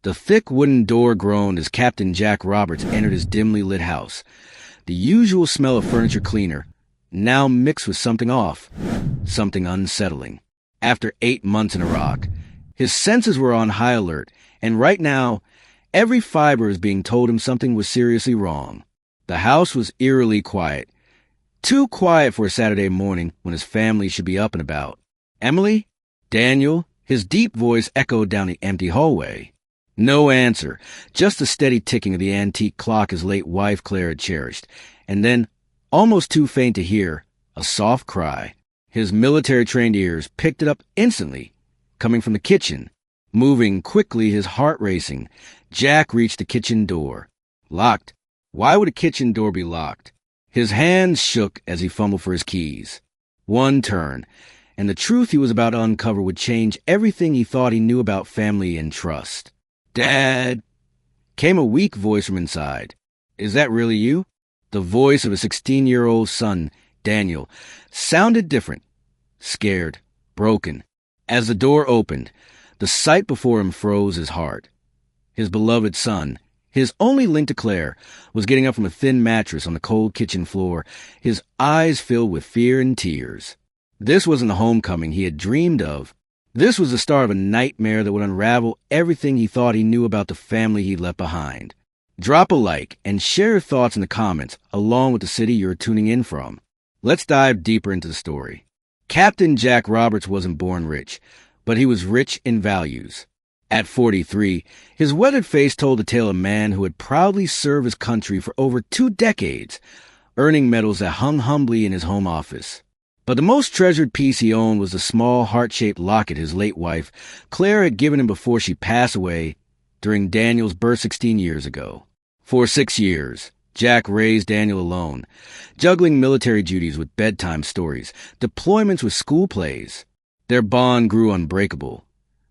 The thick wooden door groaned as Captain Jack Roberts entered his dimly lit house. The usual smell of furniture cleaner, now mixed with something off, something unsettling. After 8 months in Iraq, his senses were on high alert, and right now, every fiber is being told him something was seriously wrong. The house was eerily quiet. Too quiet for a Saturday morning when his family should be up and about. Emily? Daniel? His deep voice echoed down the empty hallway. No answer, just the steady ticking of the antique clock his late wife Claire had cherished, and then, almost too faint to hear, a soft cry. His military-trained ears picked it up instantly, coming from the kitchen. Moving quickly, his heart racing, Jack reached the kitchen door. Locked. Why would a kitchen door be locked? His hands shook as he fumbled for his keys. One turn, and the truth he was about to uncover would change everything he thought he knew about family and trust. "Dad!" came a weak voice from inside. "Is that really you?" The voice of a 16-year-old son, Daniel, sounded different, scared, broken. As the door opened, the sight before him froze his heart. His beloved son, his only link to Claire, was getting up from a thin mattress on the cold kitchen floor, his eyes filled with fear and tears. This wasn't the homecoming he had dreamed of. This was the start of a nightmare that would unravel everything he thought he knew about the family he'd left behind. Drop a like and share your thoughts in the comments, along with the city you're tuning in from. Let's dive deeper into the story. Captain Jack Roberts wasn't born rich, but he was rich in values. At 43, his weathered face told the tale of a man who had proudly served his country for over 2 decades, earning medals that hung humbly in his home office. But the most treasured piece he owned was the small heart-shaped locket his late wife, Claire, had given him before she passed away during Daniel's birth 16 years ago. For 6 years, Jack raised Daniel alone, juggling military duties with bedtime stories, deployments with school plays. Their bond grew unbreakable,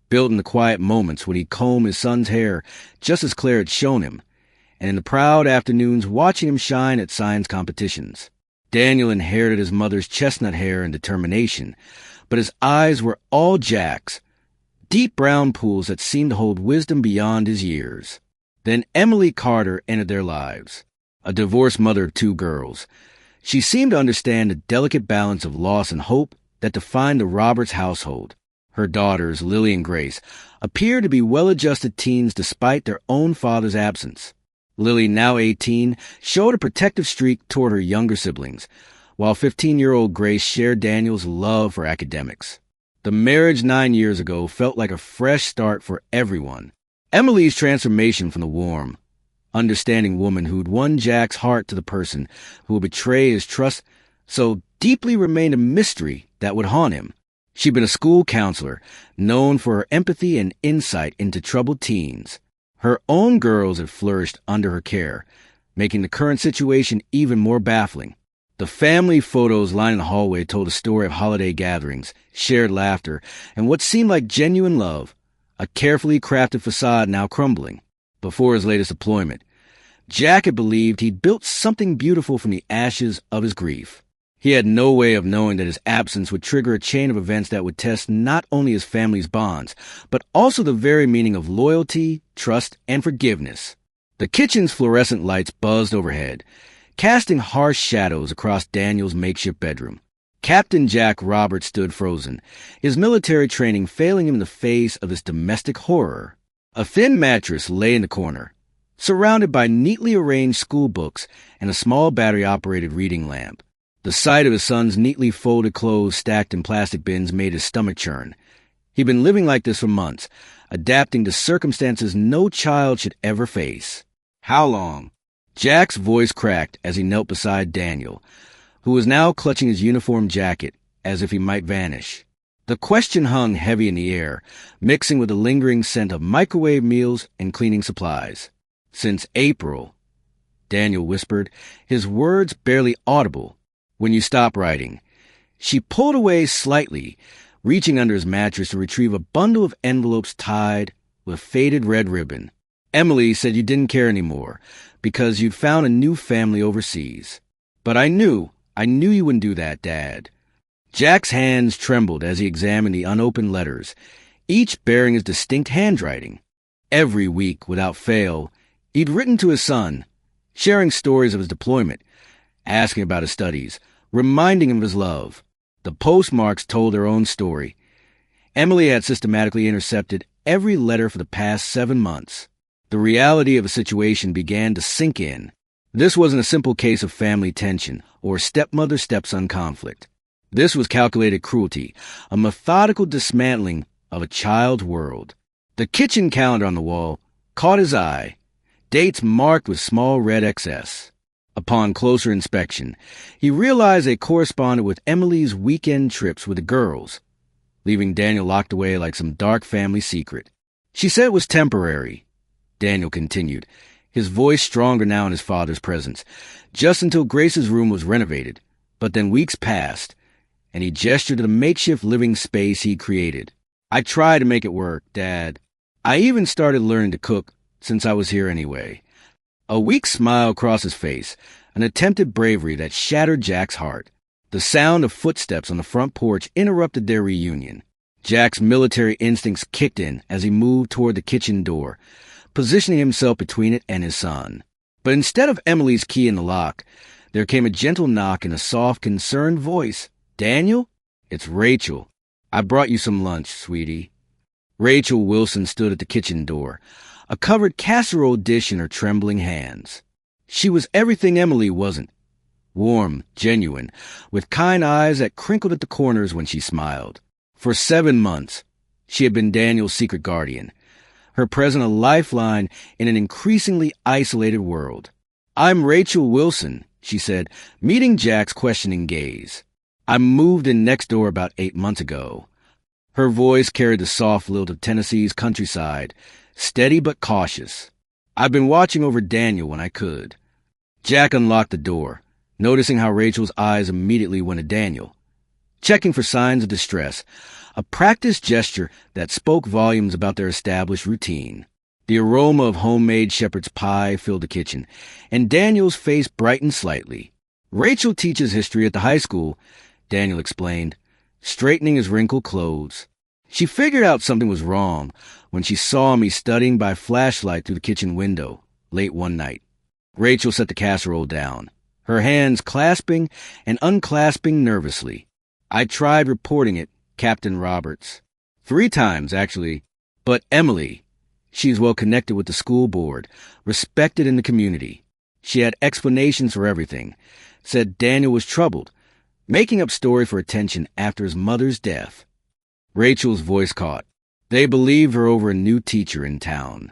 built in the quiet moments when he'd comb his son's hair just as Claire had shown him, and in the proud afternoons watching him shine at science competitions. Daniel inherited his mother's chestnut hair and determination, but his eyes were all Jack's, deep brown pools that seemed to hold wisdom beyond his years. Then Emily Carter entered their lives, a divorced mother of 2 girls. She seemed to understand the delicate balance of loss and hope that defined the Roberts household. Her daughters, Lily and Grace, appeared to be well-adjusted teens despite their own father's absence. Lily, now 18, showed a protective streak toward her younger siblings, while 15-year-old Grace shared Daniel's love for academics. The marriage 9 years ago felt like a fresh start for everyone. Emily's transformation from the warm, understanding woman who'd won Jack's heart to the person who would betray his trust so deeply remained a mystery that would haunt him. She'd been a school counselor, known for her empathy and insight into troubled teens. Her own girls had flourished under her care, making the current situation even more baffling. The family photos lining the hallway told a story of holiday gatherings, shared laughter, and what seemed like genuine love, a carefully crafted facade now crumbling. Before his latest deployment, Jack had believed he'd built something beautiful from the ashes of his grief. He had no way of knowing that his absence would trigger a chain of events that would test not only his family's bonds, but also the very meaning of loyalty, trust, and forgiveness. The kitchen's fluorescent lights buzzed overhead, casting harsh shadows across Daniel's makeshift bedroom. Captain Jack Roberts stood frozen, his military training failing him in the face of this domestic horror. A thin mattress lay in the corner, surrounded by neatly arranged school books and a small battery-operated reading lamp. The sight of his son's neatly folded clothes stacked in plastic bins made his stomach churn. He'd been living like this for months, adapting to circumstances no child should ever face. How long? Jack's voice cracked as he knelt beside Daniel, who was now clutching his uniform jacket as if he might vanish. The question hung heavy in the air, mixing with the lingering scent of microwave meals and cleaning supplies. Since April, Daniel whispered, his words barely audible. When you stop writing. She pulled away slightly, reaching under his mattress to retrieve a bundle of envelopes tied with faded red ribbon. Emily said you didn't care anymore because you'd found a new family overseas. But I knew you wouldn't do that, Dad. Jack's hands trembled as he examined the unopened letters, each bearing his distinct handwriting. Every week, without fail, he'd written to his son, sharing stories of his deployment, asking about his studies, reminding him of his love. The postmarks told their own story. Emily had systematically intercepted every letter for the past 7 months. The reality of the situation began to sink in. This wasn't a simple case of family tension or stepmother-stepson conflict. This was calculated cruelty, a methodical dismantling of a child's world. The kitchen calendar on the wall caught his eye, dates marked with small red XS. Upon closer inspection, he realized they corresponded with Emily's weekend trips with the girls, leaving Daniel locked away like some dark family secret. She said it was temporary, Daniel continued, his voice stronger now in his father's presence, just until Grace's room was renovated. But then weeks passed, and he gestured to the makeshift living space he'd created. I tried to make it work, Dad. I even started learning to cook since I was here anyway. A weak smile crossed his face, an attempted bravery that shattered Jack's heart. The sound of footsteps on the front porch interrupted their reunion. Jack's military instincts kicked in as he moved toward the kitchen door, positioning himself between it and his son. But instead of Emily's key in the lock, there came a gentle knock and a soft, concerned voice. "Daniel? It's Rachel. I brought you some lunch, sweetie." Rachel Wilson stood at the kitchen door, a covered casserole dish in her trembling hands. She was everything Emily wasn't. Warm, genuine, with kind eyes that crinkled at the corners when she smiled. For 7 months, she had been Daniel's secret guardian, her present a lifeline in an increasingly isolated world. "I'm Rachel Wilson," she said, meeting Jack's questioning gaze. "I moved in next door about 8 months ago." Her voice carried the soft lilt of Tennessee's countryside, steady but cautious. "I've been watching over Daniel when I could." Jack unlocked the door, noticing how Rachel's eyes immediately went to Daniel, checking for signs of distress, a practiced gesture that spoke volumes about their established routine. The aroma of homemade shepherd's pie filled the kitchen, and Daniel's face brightened slightly. "Rachel teaches history at the high school," Daniel explained, straightening his wrinkled clothes. "She figured out something was wrong when she saw me studying by flashlight through the kitchen window late one night." Rachel set the casserole down, her hands clasping and unclasping nervously. "I tried reporting it, Captain Roberts. 3 times, actually. But Emily, she's well connected with the school board, respected in the community. She had explanations for everything, said Daniel was troubled, making up story for attention after his mother's death." Rachel's voice caught. They believed her over a new teacher in town.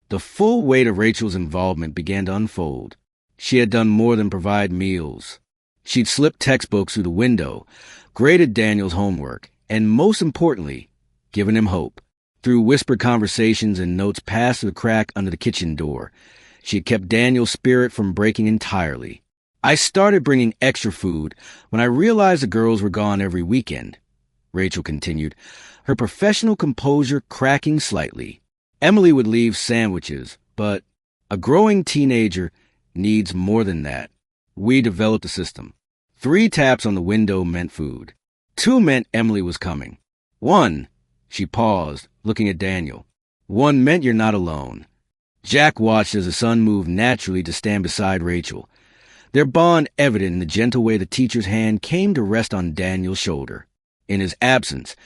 The full weight of Rachel's involvement began to unfold. She had done more than provide meals. She'd slipped textbooks through the window, graded Daniel's homework, and most importantly, given him hope. Through whispered conversations and notes passed through the crack under the kitchen door, she had kept Daniel's spirit from breaking entirely. "I started bringing extra food when I realized the girls were gone every weekend," Rachel continued, her professional composure cracking slightly. "Emily would leave sandwiches, but a growing teenager needs more than that. We developed a system. 3 taps on the window meant food. 2 meant Emily was coming. 1, she paused, looking at Daniel. 1 meant you're not alone." Jack watched as the son moved naturally to stand beside Rachel, their bond evident in the gentle way the teacher's hand came to rest on Daniel's shoulder. In his absence,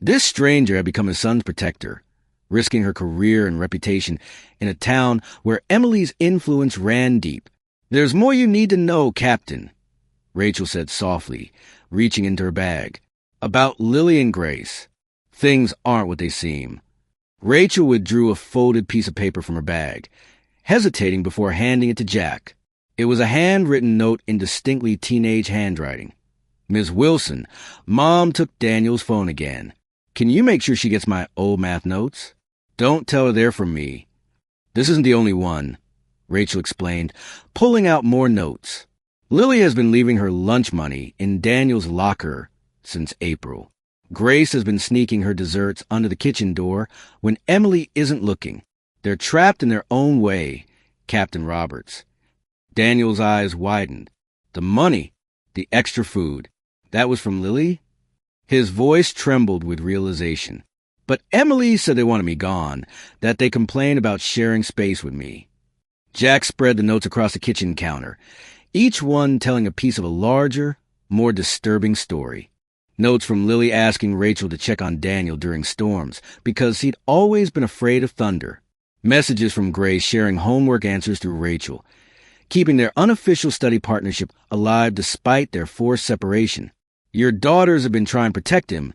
this stranger had become his son's protector, risking her career and reputation in a town where Emily's influence ran deep. "There's more you need to know, Captain," Rachel said softly, reaching into her bag. "About Lily and Grace. Things aren't what they seem." Rachel withdrew a folded piece of paper from her bag, hesitating before handing it to Jack. It was a handwritten note in distinctly teenage handwriting. "Ms. Wilson, Mom took Daniel's phone again. Can you make sure she gets my old math notes? Don't tell her they're from me. This isn't the only one," Rachel explained, pulling out more notes. "Lily has been leaving her lunch money in Daniel's locker since April. Grace has been sneaking her desserts under the kitchen door when Emily isn't looking. They're trapped in their own way, Captain Roberts." Daniel's eyes widened. "The money, the extra food, that was from Lily?" His voice trembled with realization. But Emily said they wanted me gone, that they complained about sharing space with me. Jack spread the notes across the kitchen counter, each one telling a piece of a larger, more disturbing story. Notes from Lily asking Rachel to check on Daniel during storms because he'd always been afraid of thunder. Messages from Grace sharing homework answers through Rachel, keeping their unofficial study partnership alive despite their forced separation. "Your daughters have been trying to protect him,"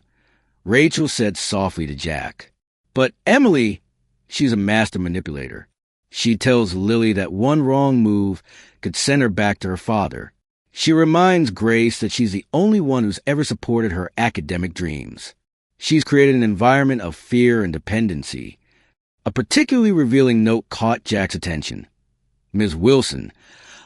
Rachel said softly to Jack. But Emily, she's a master manipulator. She tells Lily that one wrong move could send her back to her father. She reminds Grace that she's the only one who's ever supported her academic dreams. She's created an environment of fear and dependency. A particularly revealing note caught Jack's attention. "Ms. Wilson,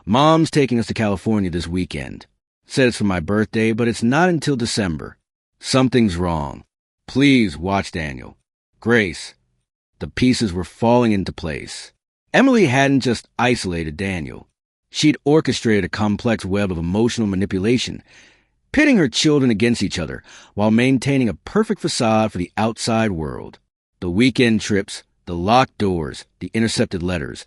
Mom's taking us to California this weekend. Said it's for my birthday, but it's not until December. Something's wrong. Please watch Daniel. Grace." The pieces were falling into place. Emily hadn't just isolated Daniel. She'd orchestrated a complex web of emotional manipulation, pitting her children against each other while maintaining a perfect facade for the outside world. The weekend trips, the locked doors, the intercepted letters,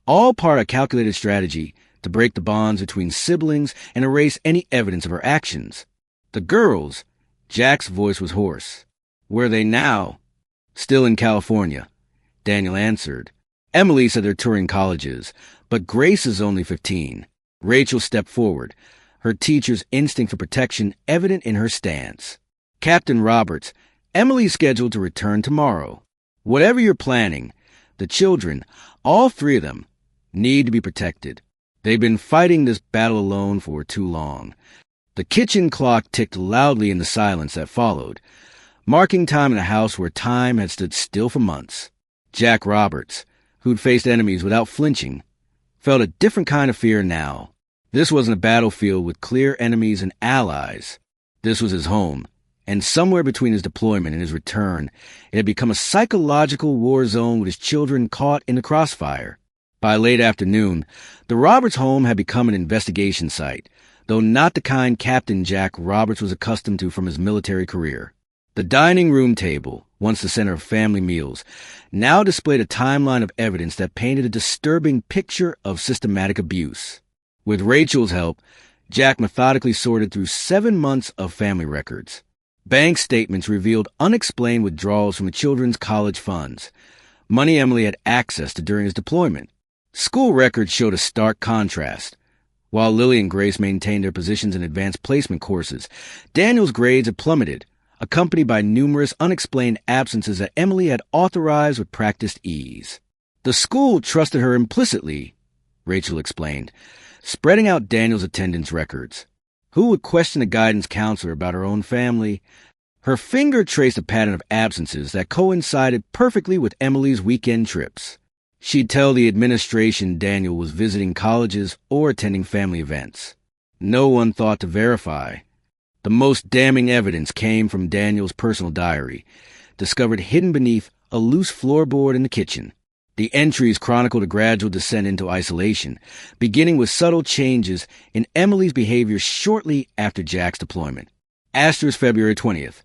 all part of a calculated strategy to break the bonds between siblings and erase any evidence of her actions. The girls, Jack's voice was hoarse. "Where are they now?" "Still in California," Daniel answered. Emily said they're touring colleges, but Grace is only 15. Rachel stepped forward, her teacher's instinct for protection evident in her stance. "Captain Roberts, Emily's scheduled to return tomorrow. Whatever you're planning, the children, all three of them, need to be protected. They've been fighting this battle alone for too long." The kitchen clock ticked loudly in the silence that followed, marking time in a house where time had stood still for months. Jack Roberts, who'd faced enemies without flinching, felt a different kind of fear now. This wasn't a battlefield with clear enemies and allies. This was his home, and somewhere between his deployment and his return, it had become a psychological war zone with his children caught in the crossfire. By late afternoon, the Roberts home had become an investigation site, though not the kind Captain Jack Roberts was accustomed to from his military career. The dining room table, once the center of family meals, now displayed a timeline of evidence that painted a disturbing picture of systematic abuse. With Rachel's help, Jack methodically sorted through 7 months of family records. Bank statements revealed unexplained withdrawals from the children's college funds, money Emily had access to during his deployment. School records showed a stark contrast. While Lily and Grace maintained their positions in advanced placement courses, Daniel's grades had plummeted, accompanied by numerous unexplained absences that Emily had authorized with practiced ease. "The school trusted her implicitly," Rachel explained, spreading out Daniel's attendance records. Who would question a guidance counselor about her own family? Her finger traced a pattern of absences that coincided perfectly with Emily's weekend trips. She'd tell the administration Daniel was visiting colleges or attending family events. No one thought to verify. The most damning evidence came from Daniel's personal diary, discovered hidden beneath a loose floorboard in the kitchen. The entries chronicled a gradual descent into isolation, beginning with subtle changes in Emily's behavior shortly after Jack's deployment. Asterisk February 20th.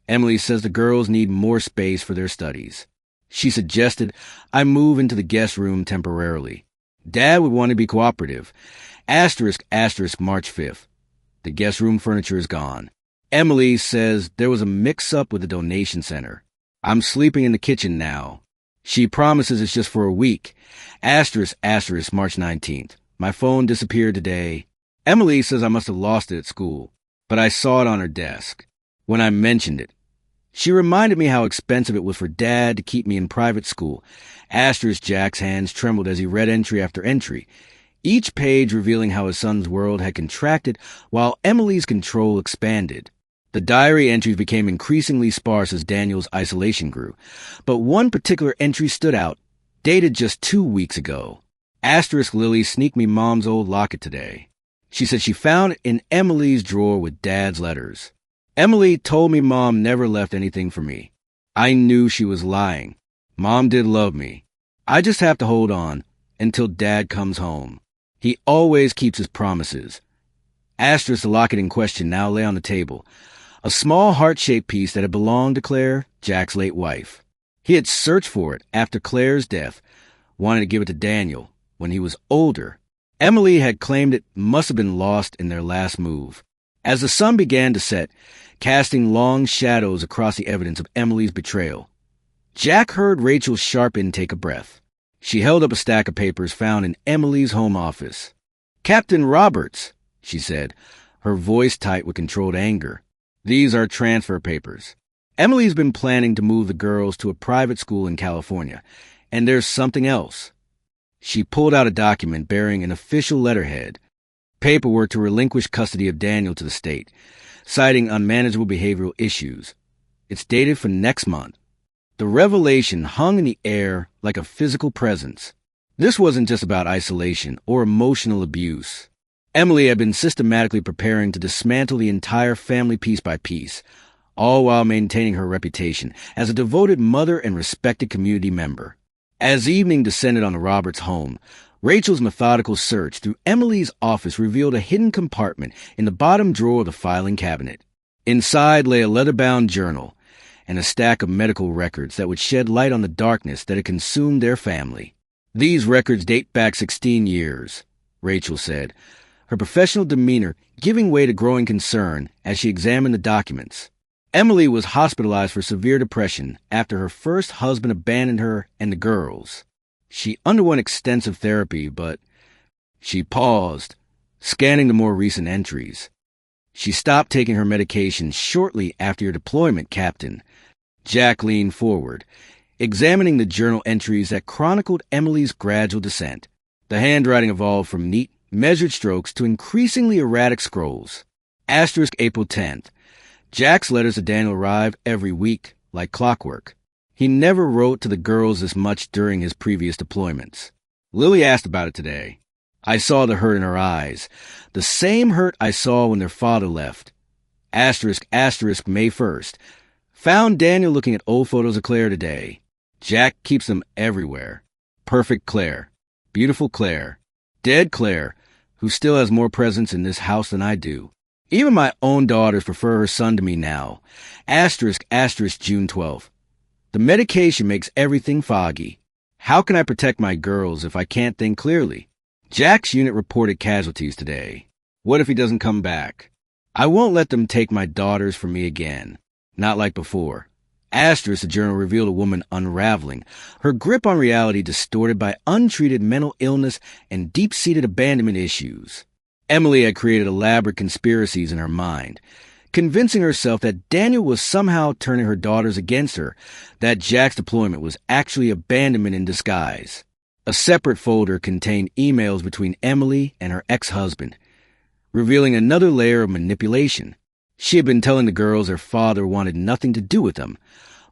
Emily says the girls need more space for their studies. She suggested I move into the guest room temporarily. Dad would want to be cooperative. Asterisk March 5th. The guest room furniture is gone. Emily says there was a mix-up with the donation center. I'm sleeping in the kitchen now. She promises it's just for a week. Asterisk March 19th. My phone disappeared today. Emily says I must have lost it at school, but I saw it on her desk. When I mentioned it, she reminded me how expensive it was for Dad to keep me in private school. Asterisk Jack's hands trembled as he read entry after entry, each page revealing how his son's world had contracted while Emily's control expanded. The diary entries became increasingly sparse as Daniel's isolation grew, but one particular entry stood out, dated just 2 weeks ago. Asterisk Lily sneaked me Mom's old locket today. She said she found it in Emily's drawer with Dad's letters. Emily told me Mom never left anything for me. I knew she was lying. Mom did love me. I just have to hold on until Dad comes home. He always keeps his promises. Asterisk the locket in question now lay on the table, A small heart-shaped piece that had belonged to Claire, Jack's late wife. He had searched for it after Claire's death, wanted to give it to Daniel when he was older. Emily had claimed it must have been lost in their last move. As the sun began to set, casting long shadows across the evidence of Emily's betrayal, Jack heard Rachel's sharp intake of breath. She held up a stack of papers found in Emily's home office. "Captain Roberts," she said, her voice tight with controlled anger. "These are transfer papers. Emily's been planning to move the girls to a private school in California, and there's something else." She pulled out a document bearing an official letterhead, paperwork to relinquish custody of Daniel to the state, citing unmanageable behavioral issues. It's dated for next month. The revelation hung in the air like a physical presence. This wasn't just about isolation or emotional abuse. Emily had been systematically preparing to dismantle the entire family piece by piece, all while maintaining her reputation as a devoted mother and respected community member. As evening descended on the Roberts home, Rachel's methodical search through Emily's office revealed a hidden compartment in the bottom drawer of the filing cabinet. Inside lay a leather-bound journal and a stack of medical records that would shed light on the darkness that had consumed their family. "These records date back 16 years, Rachel said, her professional demeanor giving way to growing concern as she examined the documents. Emily was hospitalized for severe depression after her first husband abandoned her and the girls. She underwent extensive therapy, but..." She paused, scanning the more recent entries. "She stopped taking her medication shortly after your deployment, Captain." Jack leaned forward, examining the journal entries that chronicled Emily's gradual descent. The handwriting evolved from neat, measured strokes to increasingly erratic scrolls. April 10th. Jack's letters to Daniel arrived every week, like clockwork. He never wrote to the girls this much during his previous deployments. "Lily asked about it today. I saw the hurt in her eyes, the same hurt I saw when their father left. May 1st. Found Daniel looking at old photos of Claire today. Jack keeps them everywhere. Perfect Claire. Beautiful Claire. Dead Claire, who still has more presence in this house than I do. Even my own daughters prefer her son to me now. June 12th. The medication makes everything foggy. How can I protect my girls if I can't think clearly? Jack's unit reported casualties today. What if he doesn't come back? I won't let them take my daughters from me again. Not like before." The journal revealed a woman unraveling, her grip on reality distorted by untreated mental illness and deep-seated abandonment issues. Emily had created elaborate conspiracies in her mind, convincing herself that Daniel was somehow turning her daughters against her, that Jack's deployment was actually abandonment in disguise. A separate folder contained emails between Emily and her ex-husband, revealing another layer of manipulation. She had been telling the girls their father wanted nothing to do with them,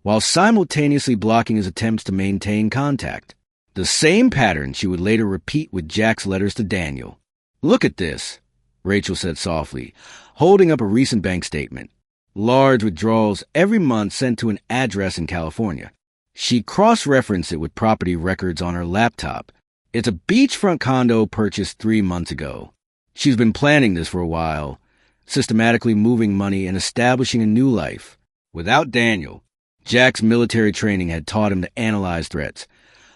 while simultaneously blocking his attempts to maintain contact. The same pattern she would later repeat with Jack's letters to Daniel. "Look at this," Rachel said softly, holding up a recent bank statement. Large withdrawals every month sent to an address in California. She cross-referenced it with property records on her laptop. "It's a beachfront condo purchased 3 months ago. She's been planning this for a while, systematically moving money and establishing a new life. Without Daniel, Jack's military training had taught him to analyze threats,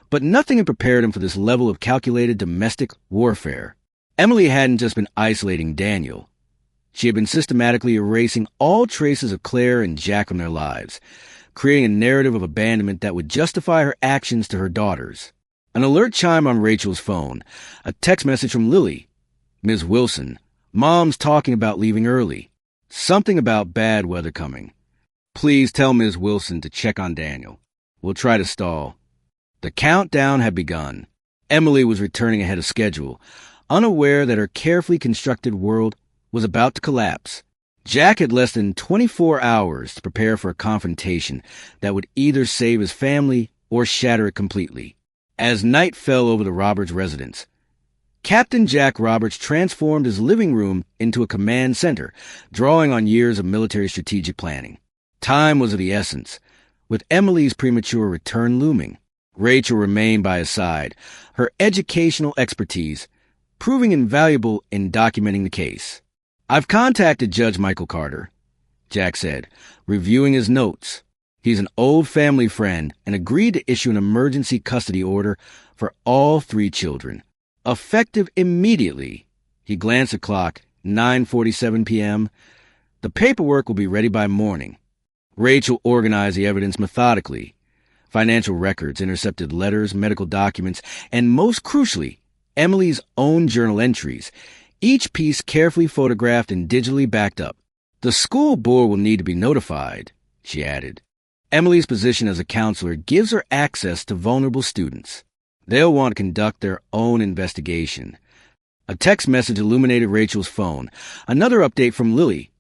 but nothing had prepared him for this level of calculated domestic warfare. Emily hadn't just been isolating Daniel. She had been systematically erasing all traces of Claire and Jack from their lives, creating a narrative of abandonment that would justify her actions to her daughters. An alert chimed on Rachel's phone, a text message from Lily. "Ms. Wilson, Mom's talking about leaving early. Something about bad weather coming. Please tell Ms. Wilson to check on Daniel. We'll try to stall." The countdown had begun. Emily was returning ahead of schedule, unaware that her carefully constructed world was about to collapse. Jack had less than 24 hours to prepare for a confrontation that would either save his family or shatter it completely. As night fell over the Roberts residence, Captain Jack Roberts transformed his living room into a command center, drawing on years of military strategic planning. Time was of the essence, with Emily's premature return looming. Rachel remained by his side, her educational expertise proving invaluable in documenting the case. "I've contacted Judge Michael Carter. Jack said, reviewing his notes. He's an old family friend and agreed to issue an emergency custody order for all 3 children, effective immediately. He glanced at the clock, 9:47 p.m. The paperwork will be ready by morning. Rachel organized the evidence methodically. Financial records, intercepted letters, medical documents, and most crucially, Emily's own journal entries, each piece carefully photographed and digitally backed up. The school board will need to be notified, she added. Emily's position as a counselor gives her access to vulnerable students. They'll want to conduct their own investigation. A text message illuminated Rachel's phone. Another update from Lily.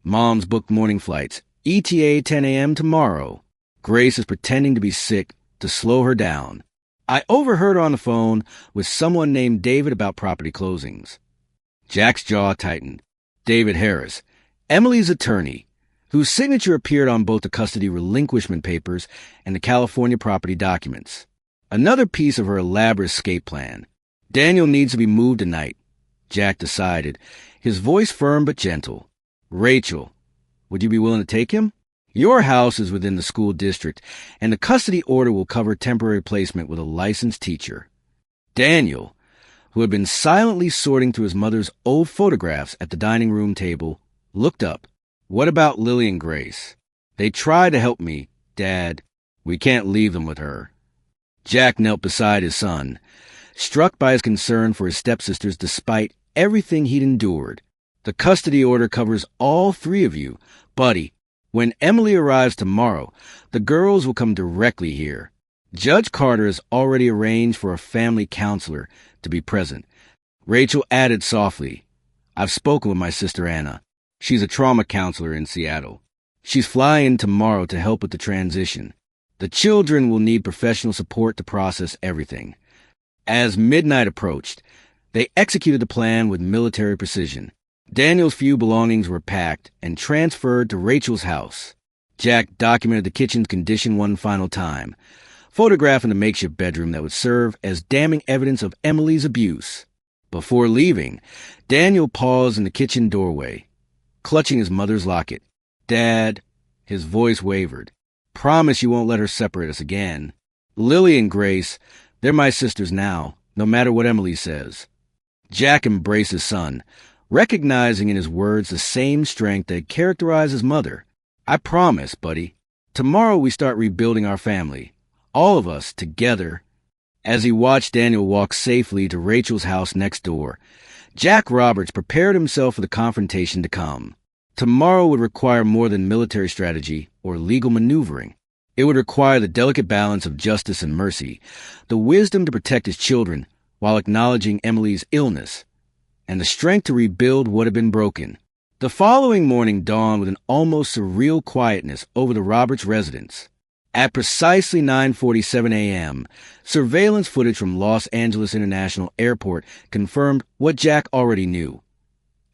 Mom's booked morning flights. ETA 10 a.m. tomorrow. Grace is pretending to be sick to slow her down. I overheard her on the phone with someone named David about property closings. Jack's jaw tightened. David Harris, Emily's attorney, whose signature appeared on both the custody relinquishment papers and the California property documents. Another piece of her elaborate escape plan. Daniel needs to be moved tonight, Jack decided, his voice firm but gentle. Rachel, would you be willing to take him? Your house is within the school district, and the custody order will cover temporary placement with a licensed teacher. Daniel, who had been silently sorting through his mother's old photographs at the dining room table, looked up. What about Lily and Grace? They tried to help me, Dad. We can't leave them with her. Jack knelt beside his son, struck by his concern for his stepsisters despite everything he'd endured. The custody order covers all 3 of you. Buddy, when Emily arrives tomorrow, the girls will come directly here. Judge Carter has already arranged for a family counselor to be present. Rachel added softly, I've spoken with my sister Anna. She's a trauma counselor in Seattle. She's flying tomorrow to help with the transition. The children will need professional support to process everything. As midnight approached, they executed the plan with military precision. Daniel's few belongings were packed and transferred to Rachel's house. Jack documented the kitchen's condition one final time, photographing the makeshift bedroom that would serve as damning evidence of Emily's abuse. Before leaving, Daniel paused in the kitchen doorway, clutching his mother's locket. Dad, his voice wavered. Promise you won't let her separate us again. Lily and Grace, they're my sisters now, no matter what Emily says. Jack embraced his son, recognizing in his words the same strength that had characterized his mother. I promise, buddy. Tomorrow we start rebuilding our family. All of us, together. As he watched Daniel walk safely to Rachel's house next door, Jack Roberts prepared himself for the confrontation to come. Tomorrow would require more than military strategy or legal maneuvering. It would require the delicate balance of justice and mercy, the wisdom to protect his children while acknowledging Emily's illness, and the strength to rebuild what had been broken. The following morning dawned with an almost surreal quietness over the Roberts residence. At precisely 9:47 a.m., surveillance footage from Los Angeles International Airport confirmed what Jack already knew.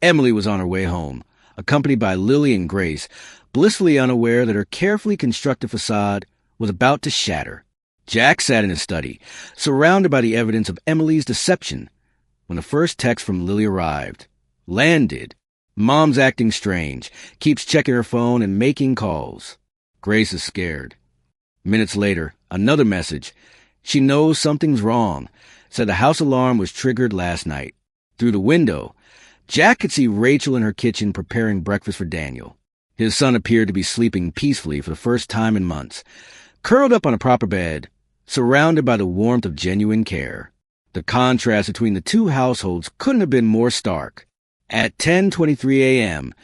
Emily was on her way home, accompanied by Lily and Grace, blissfully unaware that her carefully constructed facade was about to shatter. Jack sat in his study, surrounded by the evidence of Emily's deception, when the first text from Lily arrived. Landed. Mom's acting strange, keeps checking her phone and making calls. Grace is scared. Minutes later, another message. She knows something's wrong, said the house alarm was triggered last night. Through the window, Jack could see Rachel in her kitchen preparing breakfast for Daniel. His son appeared to be sleeping peacefully for the first time in months, curled up on a proper bed, surrounded by the warmth of genuine care. The contrast between the two households couldn't have been more stark. At 10:23 a.m.,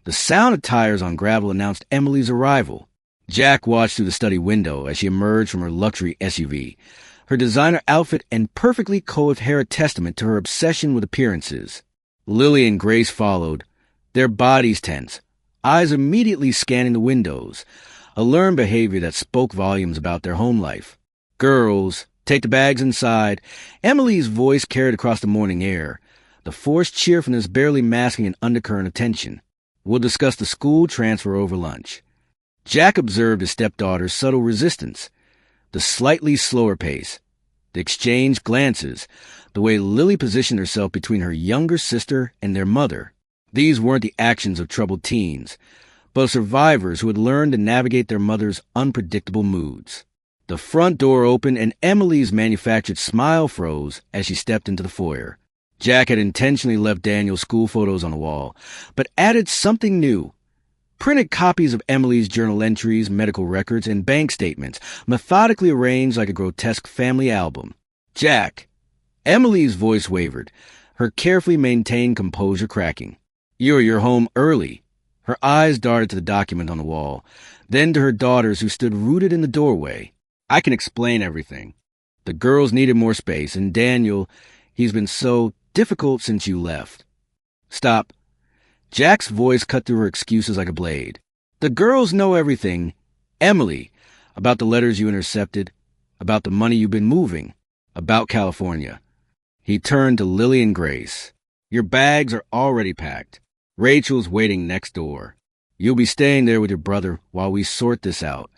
the sound of tires on gravel announced Emily's arrival. Jack watched through the study window as she emerged from her luxury SUV, her designer outfit and perfectly coiffed hair a testament to her obsession with appearances. Lily and Grace followed, their bodies tense, eyes immediately scanning the windows, a learned behavior that spoke volumes about their home life. Girls, take the bags inside. Emily's voice carried across the morning air, the forced cheerfulness barely masking an undercurrent of tension. We'll discuss the school transfer over lunch. Jack observed his stepdaughter's subtle resistance, the slightly slower pace, the exchanged glances, the way Lily positioned herself between her younger sister and their mother. These weren't the actions of troubled teens, but survivors who had learned to navigate their mother's unpredictable moods. The front door opened and Emily's manufactured smile froze as she stepped into the foyer. Jack had intentionally left Daniel's school photos on the wall, but added something new. Printed copies of Emily's journal entries, medical records, and bank statements, methodically arranged like a grotesque family album. Jack. Emily's voice wavered, her carefully maintained composure cracking. You're home early. Her eyes darted to the document on the wall, then to her daughters who stood rooted in the doorway. I can explain everything. The girls needed more space, and Daniel, he's been so difficult since you left. Stop. Jack's voice cut through her excuses like a blade. The girls know everything. Emily, about the letters you intercepted, about the money you've been moving, about California. He turned to Lily and Grace. Your bags are already packed. Rachel's waiting next door. You'll be staying there with your brother while we sort this out.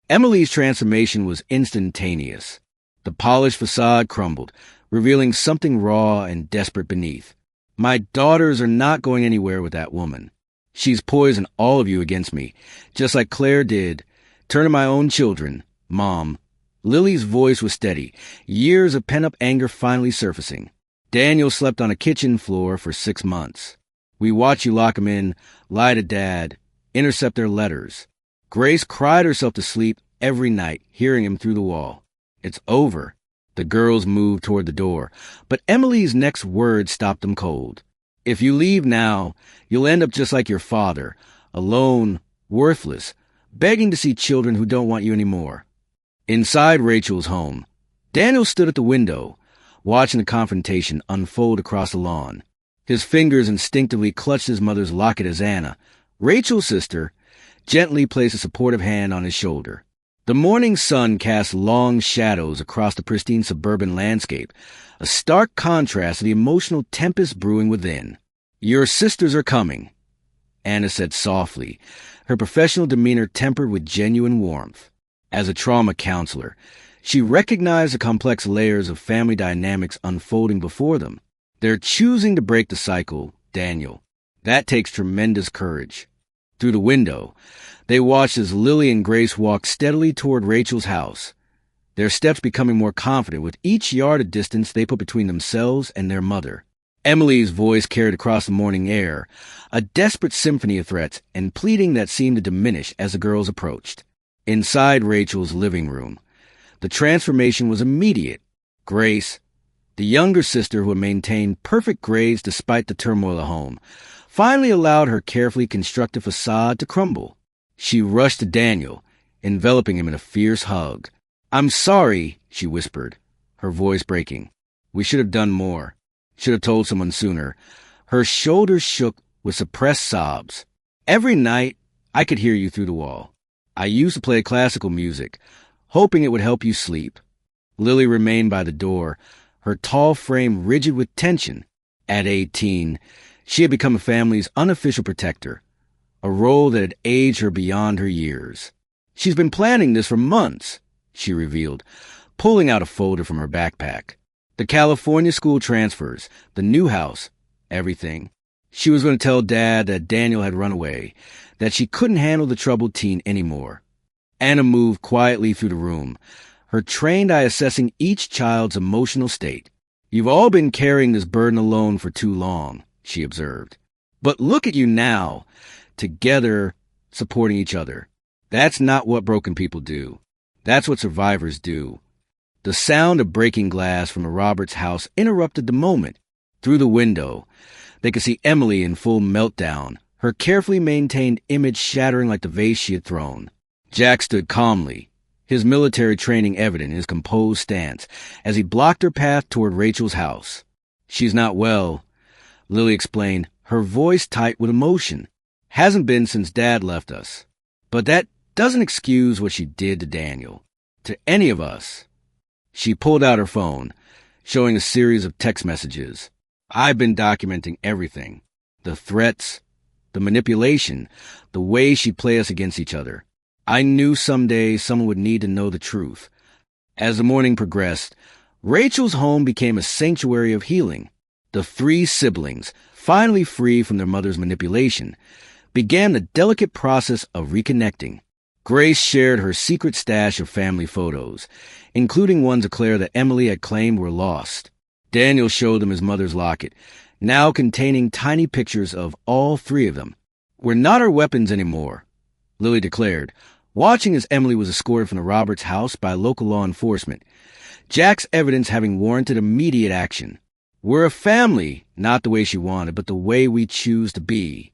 Emily's transformation was instantaneous. The polished facade crumbled, revealing something raw and desperate beneath. My daughters are not going anywhere with that woman. She's poisoned all of you against me, just like Claire did, turning my own children, Mom. Lily's voice was steady, years of pent-up anger finally surfacing. Daniel slept on a kitchen floor for 6 months. We watched you lock him in, lie to Dad, intercept their letters. Grace cried herself to sleep every night, hearing him through the wall. It's over. The girls moved toward the door, but Emily's next word stopped them cold. If you leave now, you'll end up just like your father, alone, worthless, begging to see children who don't want you anymore. Inside Rachel's home, Daniel stood at the window, watching the confrontation unfold across the lawn. His fingers instinctively clutched his mother's locket as Anna, Rachel's sister, gently placed a supportive hand on his shoulder. The morning sun cast long shadows across the pristine suburban landscape, a stark contrast to the emotional tempest brewing within. Your sisters are coming, Anna said softly, her professional demeanor tempered with genuine warmth. As a trauma counselor, she recognized the complex layers of family dynamics unfolding before them. They're choosing to break the cycle, Daniel. That takes tremendous courage. Through the window, they watched as Lily and Grace walked steadily toward Rachel's house, their steps becoming more confident with each yard of distance they put between themselves and their mother. Emily's voice carried across the morning air, a desperate symphony of threats and pleading that seemed to diminish as the girls approached. Inside Rachel's living room, the transformation was immediate. Grace, the younger sister who had maintained perfect grades despite the turmoil at home, finally allowed her carefully constructed facade to crumble. She rushed to Daniel, enveloping him in a fierce hug. I'm sorry, she whispered, her voice breaking. We should have done more. Should have told someone sooner. Her shoulders shook with suppressed sobs. Every night, I could hear you through the wall. I used to play classical music, hoping it would help you sleep. Lily remained by the door, her tall frame rigid with tension. At 18, she had become a family's unofficial protector, a role that had aged her beyond her years. She's been planning this for months, she revealed, pulling out a folder from her backpack. The California school transfers, the new house, everything. She was going to tell Dad that Daniel had run away, that she couldn't handle the troubled teen anymore. Anna moved quietly through the room, her trained eye assessing each child's emotional state. You've all been carrying this burden alone for too long, she observed. But look at you now, together, supporting each other. That's not what broken people do. That's what survivors do. The sound of breaking glass from the Roberts house interrupted the moment. Through the window, they could see Emily in full meltdown, her carefully maintained image shattering like the vase she had thrown. Jack stood calmly, his military training evident in his composed stance, as he blocked her path toward Rachel's house. She's not well, Lily explained, her voice tight with emotion. Hasn't been since Dad left us. But that doesn't excuse what she did to Daniel. To any of us. She pulled out her phone, showing a series of text messages. I've been documenting everything. The threats, the manipulation, the way she'd play us against each other. I knew someday someone would need to know the truth. As the morning progressed, Rachel's home became a sanctuary of healing. The 3 siblings, finally free from their mother's manipulation, began the delicate process of reconnecting. Grace shared her secret stash of family photos, including ones of Claire that Emily had claimed were lost. Daniel showed them his mother's locket, now containing tiny pictures of all three of them. "We're not our weapons anymore," Lily declared, watching as Emily was escorted from the Roberts house by local law enforcement, Jack's evidence having warranted immediate action. "We're a family, not the way she wanted, but the way we choose to be."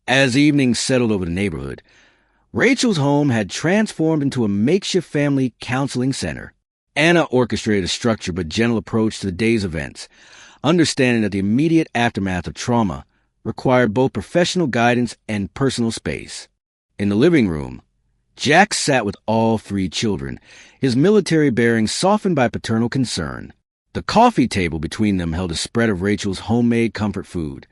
As evening settled over the neighborhood, Rachel's home had transformed into a makeshift family counseling center. Anna orchestrated a structured but gentle approach to the day's events, understanding that the immediate aftermath of trauma required both professional guidance and personal space. In the living room, Jack sat with all three children, his military bearings softened by paternal concern. The coffee table between them held a spread of Rachel's homemade comfort food,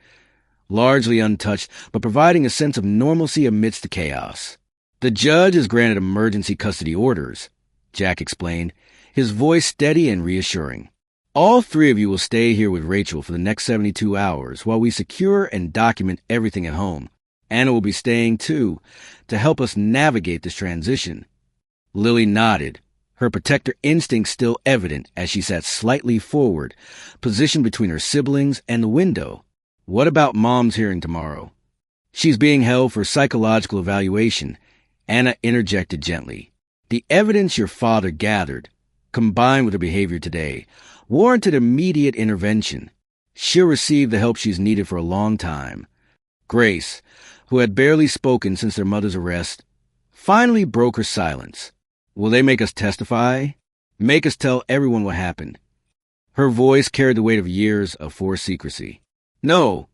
largely untouched but providing a sense of normalcy amidst the chaos. "The judge has granted emergency custody orders," Jack explained, his voice steady and reassuring. "All three of you will stay here with Rachel for the next 72 hours while we secure and document everything at home. Anna will be staying, too, to help us navigate this transition." Lily nodded, her protector instinct still evident as she sat slightly forward, positioned between her siblings and the window. "What about Mom's hearing tomorrow?" "She's being held for psychological evaluation," Anna interjected gently. "The evidence your father gathered, combined with her behavior today, warranted immediate intervention. She'll receive the help she's needed for a long time." Grace, who had barely spoken since their mother's arrest, finally broke her silence. "Will they make us testify? Make us tell everyone what happened?" Her voice carried the weight of years of forced secrecy. "No,"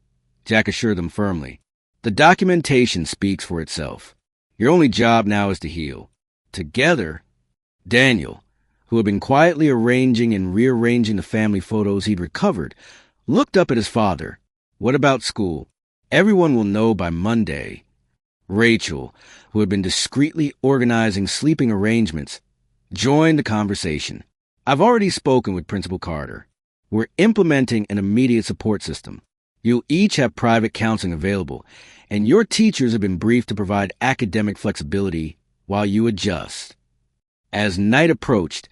Jack assured them firmly. "The documentation speaks for itself. Your only job now is to heal. Together." Daniel, who had been quietly arranging and rearranging the family photos he'd recovered, looked up at his father. "What about school? Everyone will know by Monday." Rachel, who had been discreetly organizing sleeping arrangements, joined the conversation. "I've already spoken with Principal Carter. We're implementing an immediate support system. You'll each have private counseling available, and your teachers have been briefed to provide academic flexibility while you adjust." As night approached,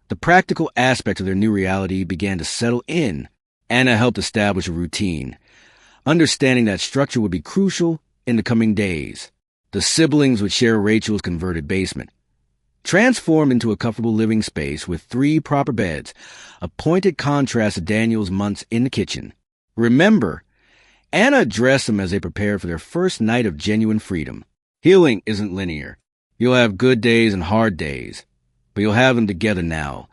the practical aspects of their new reality began to settle in. Anna helped establish a routine, understanding that structure would be crucial in the coming days. The siblings would share Rachel's converted basement, transformed into a comfortable living space with 3 proper beds, a pointed contrast to Daniel's months in the kitchen. Remember, Anna addressed them as they prepared for their first night of genuine freedom. "Healing isn't linear. You'll have good days and hard days, but you'll have them together now,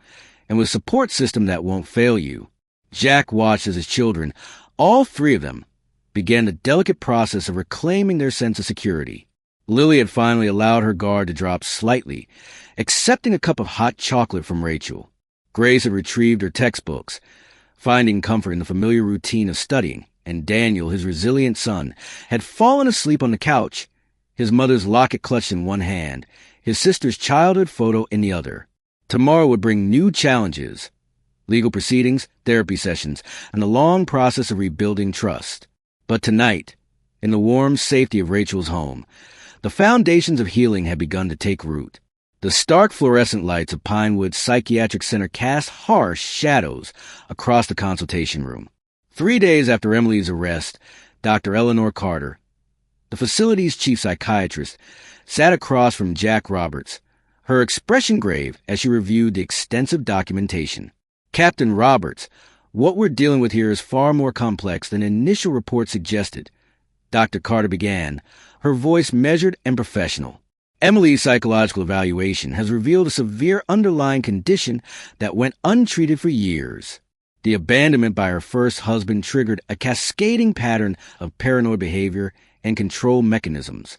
and with a support system that won't fail you." Jack watched as his children, all 3 of them, began the delicate process of reclaiming their sense of security. Lily had finally allowed her guard to drop slightly, accepting a cup of hot chocolate from Rachel. Grace had retrieved her textbooks, finding comfort in the familiar routine of studying, and Daniel, his resilient son, had fallen asleep on the couch, his mother's locket clutched in one hand, his sister's childhood photo in the other. Tomorrow would bring new challenges: legal proceedings, therapy sessions, and the long process of rebuilding trust. But tonight, in the warm safety of Rachel's home, the foundations of healing had begun to take root. The stark fluorescent lights of Pinewood Psychiatric Center cast harsh shadows across the consultation room. 3 days after Emily's arrest, Dr. Eleanor Carter, the facility's chief psychiatrist, sat across from Jack Roberts, her expression grave as she reviewed the extensive documentation. "Captain Roberts, what we're dealing with here is far more complex than initial reports suggested," Dr. Carter began, her voice measured and professional. "Emily's psychological evaluation has revealed a severe underlying condition that went untreated for years. The abandonment by her first husband triggered a cascading pattern of paranoid behavior and control mechanisms."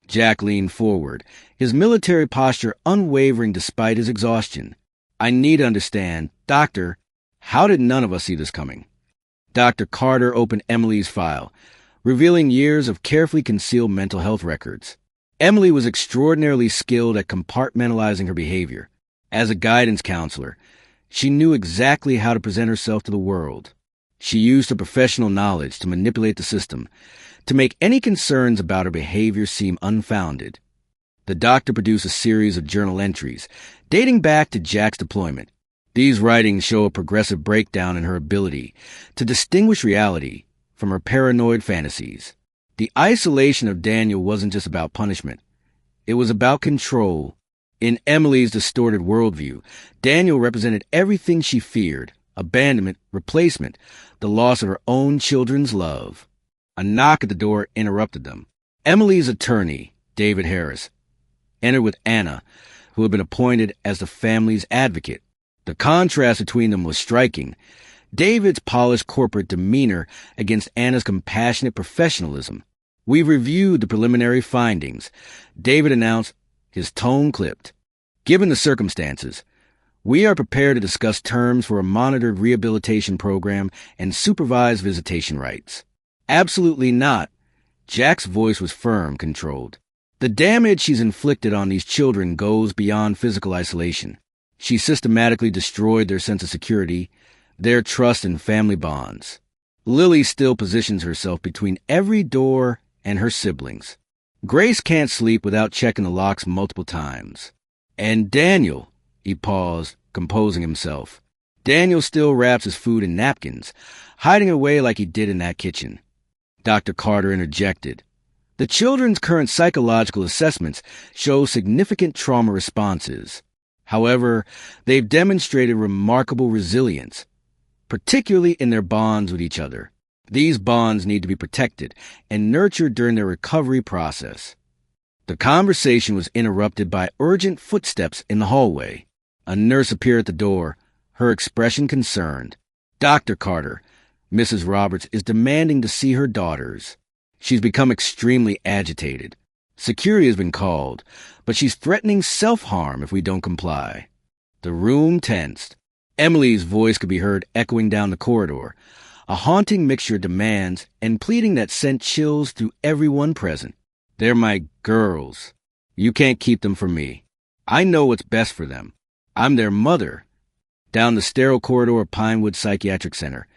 Jack leaned forward, his military posture unwavering despite his exhaustion. "I need to understand, Doctor, how did none of us see this coming?" Dr. Carter opened Emily's file, revealing years of carefully concealed mental health records. Emily was extraordinarily skilled at compartmentalizing her behavior. As a guidance counselor, she knew exactly how to present herself to the world. She used her professional knowledge to manipulate the system, to make any concerns about her behavior seem unfounded. The doctor produced a series of journal entries dating back to Jack's deployment. These writings show a progressive breakdown in her ability to distinguish reality from her paranoid fantasies. The isolation of Daniel wasn't just about punishment. It was about control. In Emily's distorted worldview, Daniel represented everything she feared: abandonment, replacement, the loss of her own children's love. A knock at the door interrupted them. Emily's attorney, David Harris, entered with Anna, who had been appointed as the family's advocate. The contrast between them was striking. David's polished corporate demeanor against Anna's compassionate professionalism. "We've reviewed the preliminary findings," David announced, his tone clipped. "Given the circumstances, we are prepared to discuss terms for a monitored rehabilitation program and supervised visitation rights." "Absolutely not." Jack's voice was firm, controlled. "The damage she's inflicted on these children goes beyond physical isolation. She systematically destroyed their sense of security, their trust and family bonds. Lily still positions herself between every door and her siblings. Grace can't sleep without checking the locks multiple times. And Daniel," he paused, composing himself. "Daniel still wraps his food in napkins, hiding it away like he did in that kitchen." Dr. Carter interjected. "The children's current psychological assessments show significant trauma responses. However, they've demonstrated remarkable resilience, particularly in their bonds with each other. These bonds need to be protected and nurtured during their recovery process." The conversation was interrupted by urgent footsteps in the hallway. A nurse appeared at the door, her expression concerned. "Dr. Carter, Mrs. Roberts is demanding to see her daughters. She's become extremely agitated. Security has been called, but she's threatening self-harm if we don't comply." The room tensed. Emily's voice could be heard echoing down the corridor, a haunting mixture of demands and pleading that sent chills through everyone present. "They're my girls. You can't keep them from me. I know what's best for them. I'm their mother." Down the sterile corridor of Pinewood Psychiatric Center,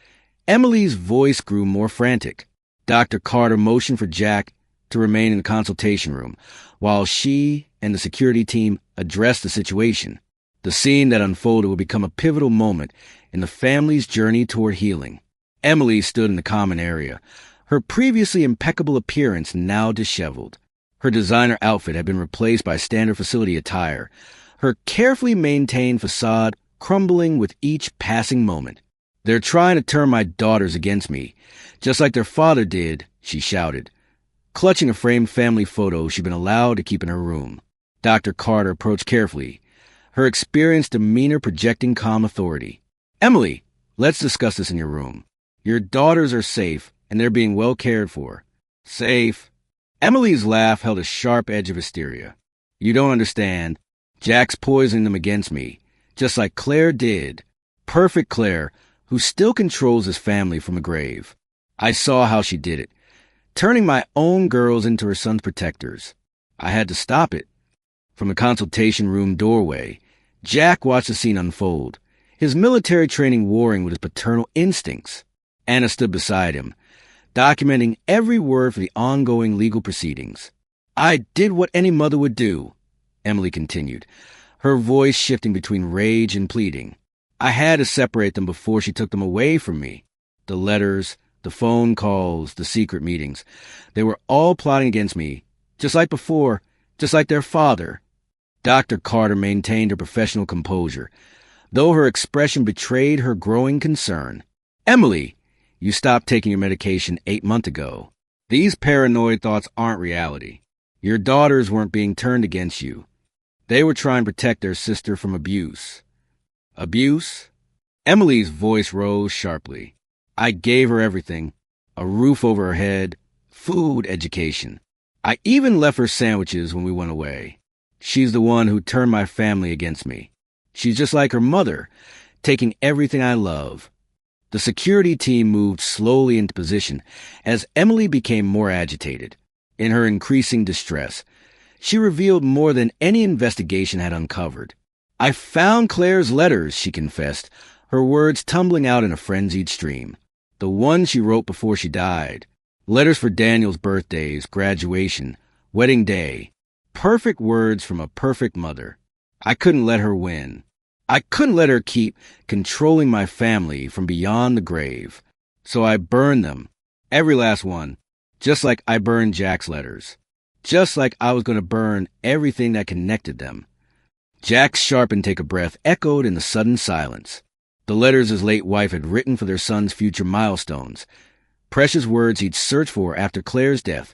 Emily's voice grew more frantic. Dr. Carter motioned for Jack to remain in the consultation room, while she and the security team addressed the situation. The scene that unfolded would become a pivotal moment in the family's journey toward healing. Emily stood in the common area, her previously impeccable appearance now disheveled. Her designer outfit had been replaced by standard facility attire, her carefully maintained facade crumbling with each passing moment. "They're trying to turn my daughters against me, just like their father did," she shouted, clutching a framed family photo she'd been allowed to keep in her room. Dr. Carter approached carefully, her experienced demeanor projecting calm authority. "Emily, let's discuss this in your room. Your daughters are safe, and they're being well cared for." "Safe?" Emily's laugh held a sharp edge of hysteria. "You don't understand. Jack's poisoning them against me, just like Claire did. Perfect Claire, who still controls his family from a grave. I saw how she did it, turning my own girls into her son's protectors. I had to stop it." From the consultation room doorway, Jack watched the scene unfold, his military training warring with his paternal instincts. Anna stood beside him, documenting every word for the ongoing legal proceedings. "I did what any mother would do," Emily continued, her voice shifting between rage and pleading. "I had to separate them before she took them away from me. The letters, the phone calls, the secret meetings. They were all plotting against me, just like before, just like their father." Dr. Carter maintained her professional composure, though her expression betrayed her growing concern. "Emily, you stopped taking your medication 8 months ago. These paranoid thoughts aren't reality. Your daughters weren't being turned against you. They were trying to protect their sister from abuse." "Abuse?" Emily's voice rose sharply. "I gave her everything: a roof over her head, food, education. I even left her sandwiches when we went away. She's the one who turned my family against me. She's just like her mother, taking everything I love." The security team moved slowly into position as Emily became more agitated. In her increasing distress, she revealed more than any investigation had uncovered. "I found Claire's letters," she confessed, her words tumbling out in a frenzied stream. "The one she wrote before she died. Letters for Daniel's birthdays, graduation, wedding day. Perfect words from a perfect mother. I couldn't let her win. I couldn't let her keep controlling my family from beyond the grave. So I burned them. Every last one. Just like I burned Jack's letters. Just like I was going to burn everything that connected them. Jack's sharp intake of breath echoed in the sudden silence. The letters his late wife had written for their son's future milestones. Precious words he'd searched for after Claire's death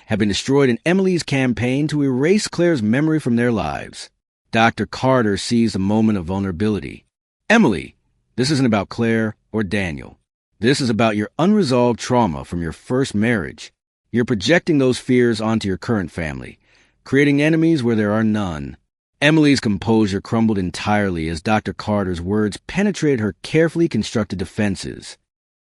had been destroyed in Emily's campaign to erase Claire's memory from their lives. Dr. Carter seized a moment of vulnerability. Emily, this isn't about Claire or Daniel. This is about your unresolved trauma from your first marriage. You're projecting those fears onto your current family, creating enemies where there are none. Emily's composure crumbled entirely as Dr. Carter's words penetrated her carefully constructed defenses.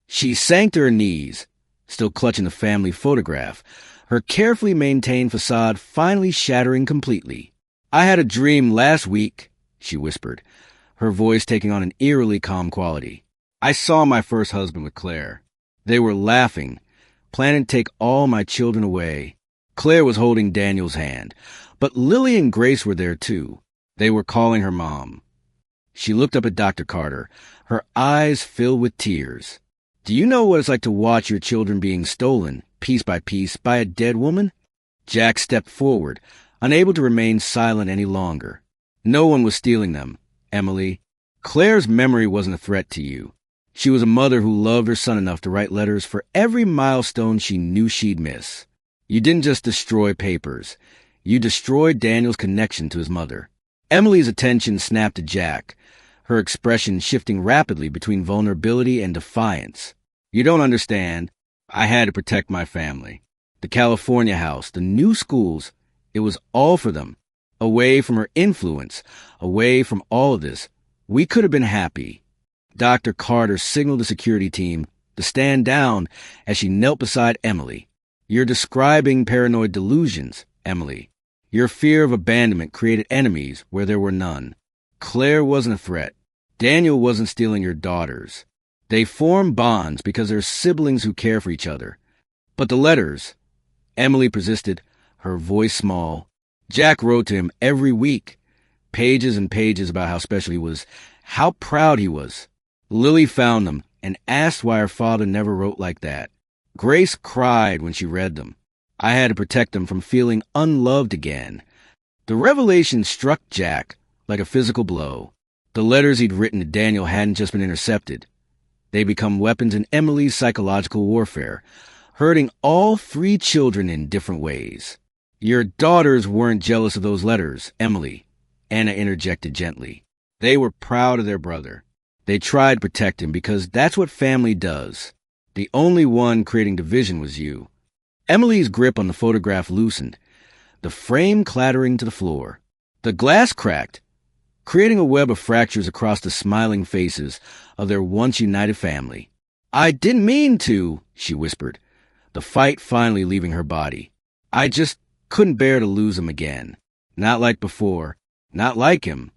She sank to her knees, still clutching the family photograph, her carefully maintained facade finally shattering completely. I had a dream last week, she whispered, her voice taking on an eerily calm quality. I saw my first husband with Claire. They were laughing, planning to take all my children away. Claire was holding Daniel's hand, but Lily and Grace were there too. They were calling her mom. She looked up at Dr. Carter, her eyes filled with tears. Do you know what it's like to watch your children being stolen, piece by piece, by a dead woman? Jack stepped forward, unable to remain silent any longer. No one was stealing them, Emily. Claire's memory wasn't a threat to you. She was a mother who loved her son enough to write letters for every milestone she knew she'd miss. You didn't just destroy papers. You destroyed Daniel's connection to his mother. Emily's attention snapped to Jack, her expression shifting rapidly between vulnerability and defiance. You don't understand. I had to protect my family. The California house, the new schools, it was all for them. Away from her influence, away from all of this, we could have been happy. Dr. Carter signaled the security team to stand down as she knelt beside Emily. You're describing paranoid delusions, Emily. Your fear of abandonment created enemies where there were none. Claire wasn't a threat. Daniel wasn't stealing your daughters. They form bonds because they're siblings who care for each other. But the letters, Emily persisted, her voice small. Jack wrote to him every week, pages and pages about how special he was, how proud he was. Lily found them and asked why her father never wrote like that. Grace cried when she read them. I had to protect them from feeling unloved again. The revelation struck Jack like a physical blow. The letters he'd written to Daniel hadn't just been intercepted. They become weapons in Emily's psychological warfare, hurting all three children in different ways. Your daughters weren't jealous of those letters, Emily, Anna interjected gently. They were proud of their brother. They tried to protect him because that's what family does. The only one creating division was you. Emily's grip on the photograph loosened, the frame clattering to the floor. The glass cracked, creating a web of fractures across the smiling faces of their once united family. I didn't mean to, she whispered, the fight finally leaving her body. I just couldn't bear to lose him again. Not like before. Not like him.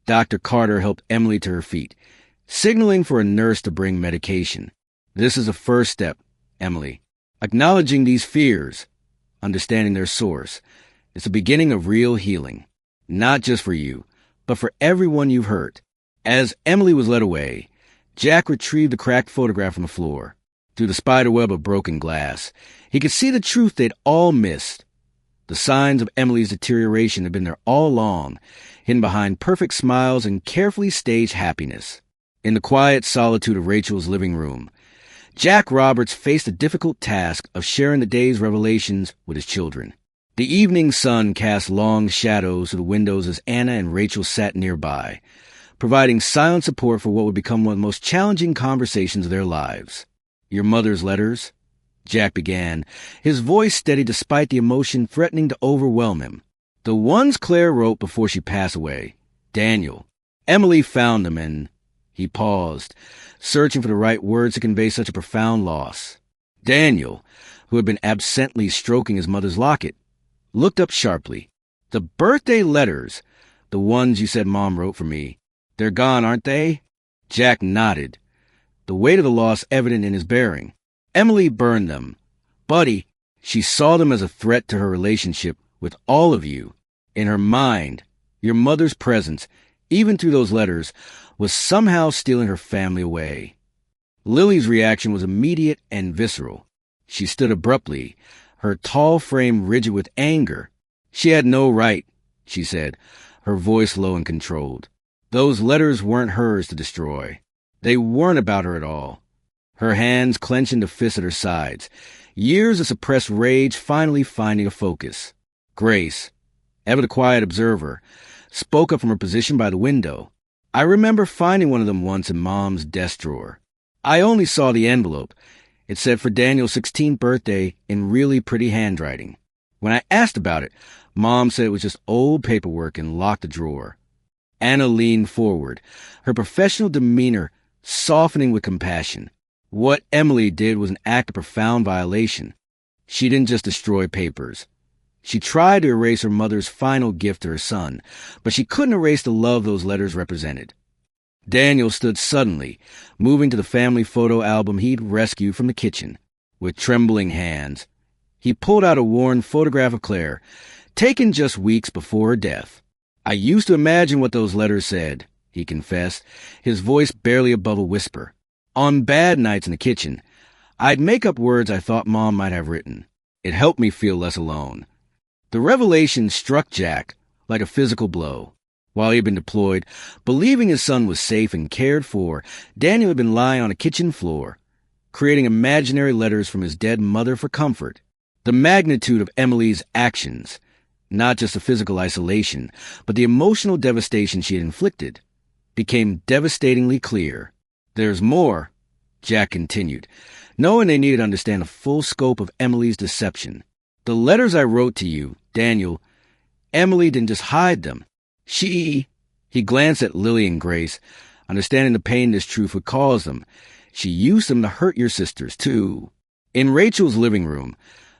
Dr. Carter helped Emily to her feet, signaling for a nurse to bring medication. This is a first step, Emily. Acknowledging these fears, understanding their source, is the beginning of real healing. Not just for you, but for everyone you've hurt. As Emily was led away, Jack retrieved the cracked photograph from the floor. Through the spiderweb of broken glass, he could see the truth they'd all missed. The signs of Emily's deterioration had been there all along, hidden behind perfect smiles and carefully staged happiness. In the quiet solitude of Rachel's living room, Jack Roberts faced the difficult task of sharing the day's revelations with his children. The evening sun cast long shadows through the windows as Anna and Rachel sat nearby, providing silent support for what would become one of the most challenging conversations of their lives. Your mother's letters? Jack began, his voice steady despite the emotion threatening to overwhelm him. The ones Claire wrote before she passed away. Daniel. Emily found them and... He paused, searching for the right words to convey such a profound loss. Daniel, who had been absently stroking his mother's locket, looked up sharply. The birthday letters, the ones you said Mom wrote for me, they're gone, aren't they? Jack nodded, the weight of the loss evident in his bearing. Emily burned them, Buddy, she saw them as a threat to her relationship with all of you. In her mind, your mother's presence, even through those letters, was somehow stealing her family away. Lily's reaction was immediate and visceral. She stood abruptly, her tall frame rigid with anger. She had no right, she said, her voice low and controlled. Those letters weren't hers to destroy. They weren't about her at all. Her hands clenched into fists at her sides, years of suppressed rage finally finding a focus. Grace, ever the quiet observer, spoke up from her position by the window. I remember finding one of them once in Mom's desk drawer. I only saw the envelope. It said for Daniel's 16th birthday in really pretty handwriting. When I asked about it, Mom said it was just old paperwork and locked the drawer. Anna leaned forward, her professional demeanor softening with compassion. What Emily did was an act of profound violation. She didn't just destroy papers. She tried to erase her mother's final gift to her son, but she couldn't erase the love those letters represented. Daniel stood suddenly, moving to the family photo album he'd rescued from the kitchen. With trembling hands, he pulled out a worn photograph of Claire, taken just weeks before her death. I used to imagine what those letters said, he confessed, his voice barely above a whisper. On bad nights in the kitchen, I'd make up words I thought Mom might have written. It helped me feel less alone. The revelation struck Jack like a physical blow. While he had been deployed, believing his son was safe and cared for, Daniel had been lying on a kitchen floor, creating imaginary letters from his dead mother for comfort. The magnitude of Emily's actions, not just the physical isolation, but the emotional devastation she had inflicted, became devastatingly clear. There's more, Jack continued, knowing they needed to understand the full scope of Emily's deception. The letters I wrote to you, Daniel, Emily didn't just hide them. He glanced at Lily and Grace, understanding the pain this truth would cause them. She used them to hurt your sisters, too. In Rachel's living room,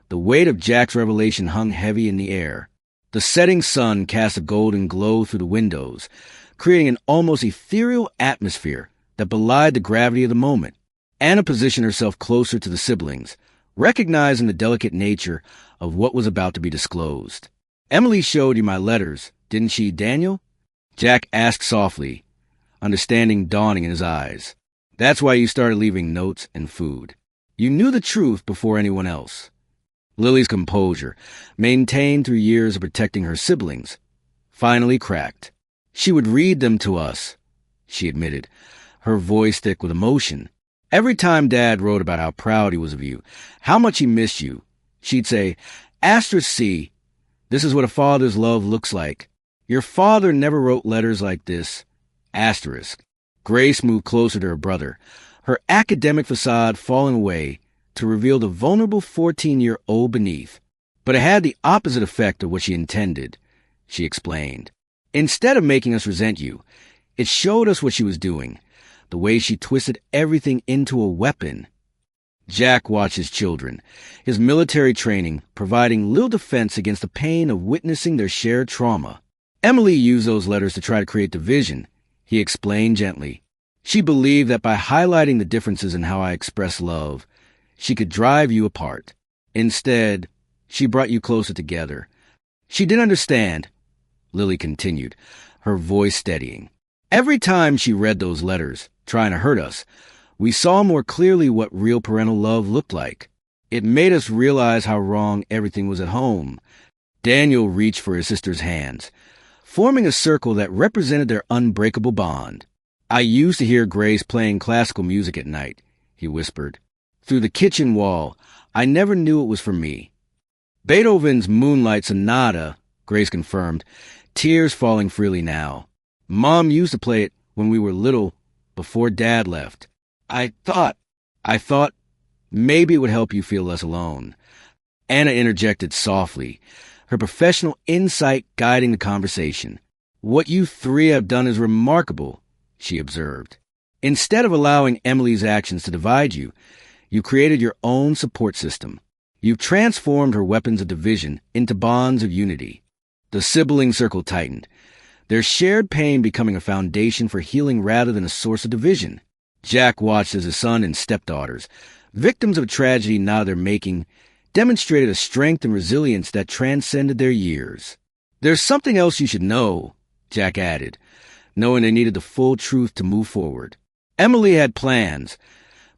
the weight of Jack's revelation hung heavy in the air. The setting sun cast a golden glow through the windows, creating an almost ethereal atmosphere that belied the gravity of the moment. Anna positioned herself closer to the siblings, recognizing the delicate nature of what was about to be disclosed. Emily showed you my letters, didn't she, Daniel? Jack asked softly, understanding dawning in his eyes. That's why you started leaving notes and food. You knew the truth before anyone else. Lily's composure, maintained through years of protecting her siblings, finally cracked. She would read them to us, she admitted, her voice thick with emotion. Every time Dad wrote about how proud he was of you, how much he missed you, she'd say, "*C, this is what a father's love looks like. Your father never wrote letters like this. **. Grace moved closer to her brother, her academic facade falling away to reveal the vulnerable 14-year-old beneath. But it had the opposite effect of what she intended, she explained. Instead of making us resent you, it showed us what she was doing, the way she twisted everything into a weapon. Jack watched his children, his military training providing little defense against the pain of witnessing their shared trauma. Emily used those letters to try to create division, he explained gently. She believed that by highlighting the differences in how I express love, she could drive you apart. Instead, she brought you closer together. She didn't understand, Lily continued, her voice steadying. Every time she read those letters, trying to hurt us, we saw more clearly what real parental love looked like. It made us realize how wrong everything was at home. Daniel reached for his sister's hands, forming a circle that represented their unbreakable bond. I used to hear Grace playing classical music at night, he whispered. Through the kitchen wall, I never knew it was for me. Beethoven's Moonlight Sonata, Grace confirmed, tears falling freely now. Mom used to play it when we were little, before Dad left. I thought maybe it would help you feel less alone. Anna interjected softly, her professional insight guiding the conversation. What you three have done is remarkable, she observed. Instead of allowing Emily's actions to divide you, you created your own support system. You've transformed her weapons of division into bonds of unity. The sibling circle tightened, their shared pain becoming a foundation for healing rather than a source of division. Jack watched as his son and stepdaughters, victims of a tragedy not of their making, demonstrated a strength and resilience that transcended their years. "There's something else you should know," Jack added, knowing they needed the full truth to move forward. "Emily had plans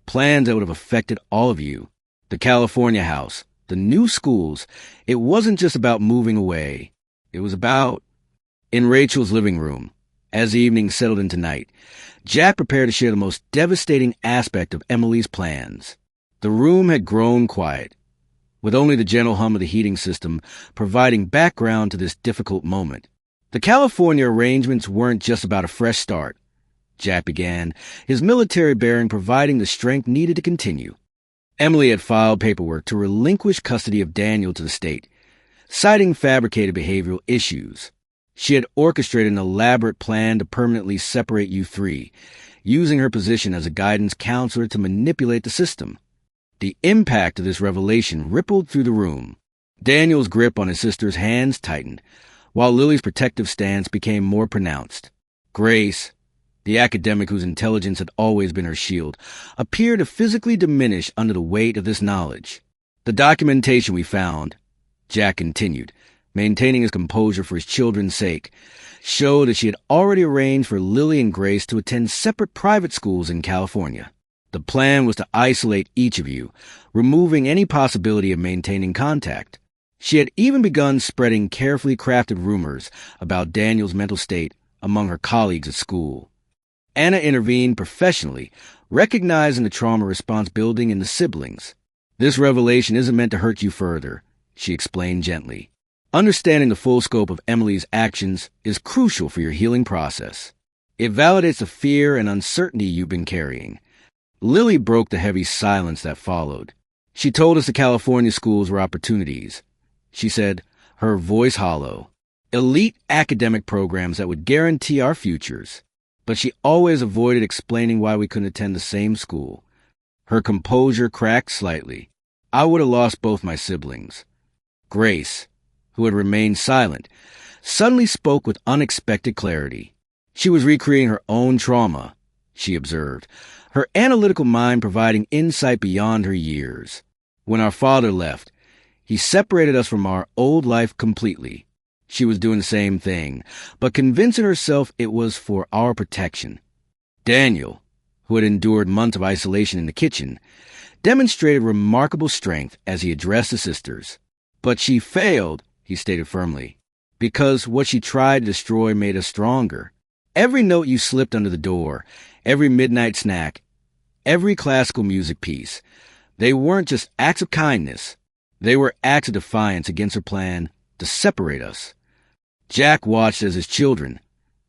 that would have affected all of you. The California house, the new schools. It wasn't just about moving away. It was about—" In Rachel's living room, as the evening settled into night, Jack prepared to share the most devastating aspect of Emily's plans. The room had grown quiet, with only the gentle hum of the heating system providing background to this difficult moment. The California arrangements weren't just about a fresh start, Jack began, his military bearing providing the strength needed to continue. Emily had filed paperwork to relinquish custody of Daniel to the state, citing fabricated behavioral issues. She had orchestrated an elaborate plan to permanently separate you three, using her position as a guidance counselor to manipulate the system. The impact of this revelation rippled through the room. Daniel's grip on his sister's hands tightened, while Lily's protective stance became more pronounced. Grace, the academic whose intelligence had always been her shield, appeared to physically diminish under the weight of this knowledge. "The documentation we found," Jack continued, maintaining his composure for his children's sake, showed that she had already arranged for Lily and Grace to attend separate private schools in California. The plan was to isolate each of you, removing any possibility of maintaining contact. She had even begun spreading carefully crafted rumors about Daniel's mental state among her colleagues at school. Anna intervened professionally, recognizing the trauma response building in the siblings. "This revelation isn't meant to hurt you further," she explained gently. "Understanding the full scope of Emily's actions is crucial for your healing process. It validates the fear and uncertainty you've been carrying." Lily broke the heavy silence that followed. "She told us the California schools were opportunities," she said, her voice hollow. "Elite academic programs that would guarantee our futures. But she always avoided explaining why we couldn't attend the same school." Her composure cracked slightly. "I would have lost both my siblings." Grace, who had remained silent, suddenly spoke with unexpected clarity. She was recreating her own trauma, she observed, her analytical mind providing insight beyond her years. "When our father left, he separated us from our old life completely." She was doing the same thing, but convincing herself it was for our protection. Daniel, who had endured months of isolation in the kitchen, demonstrated remarkable strength as he addressed the sisters. "But she failed," he stated firmly, "because what she tried to destroy made us stronger. Every note you slipped under the door, every midnight snack, every classical music piece, they weren't just acts of kindness. They were acts of defiance against her plan to separate us." Jack watched as his children,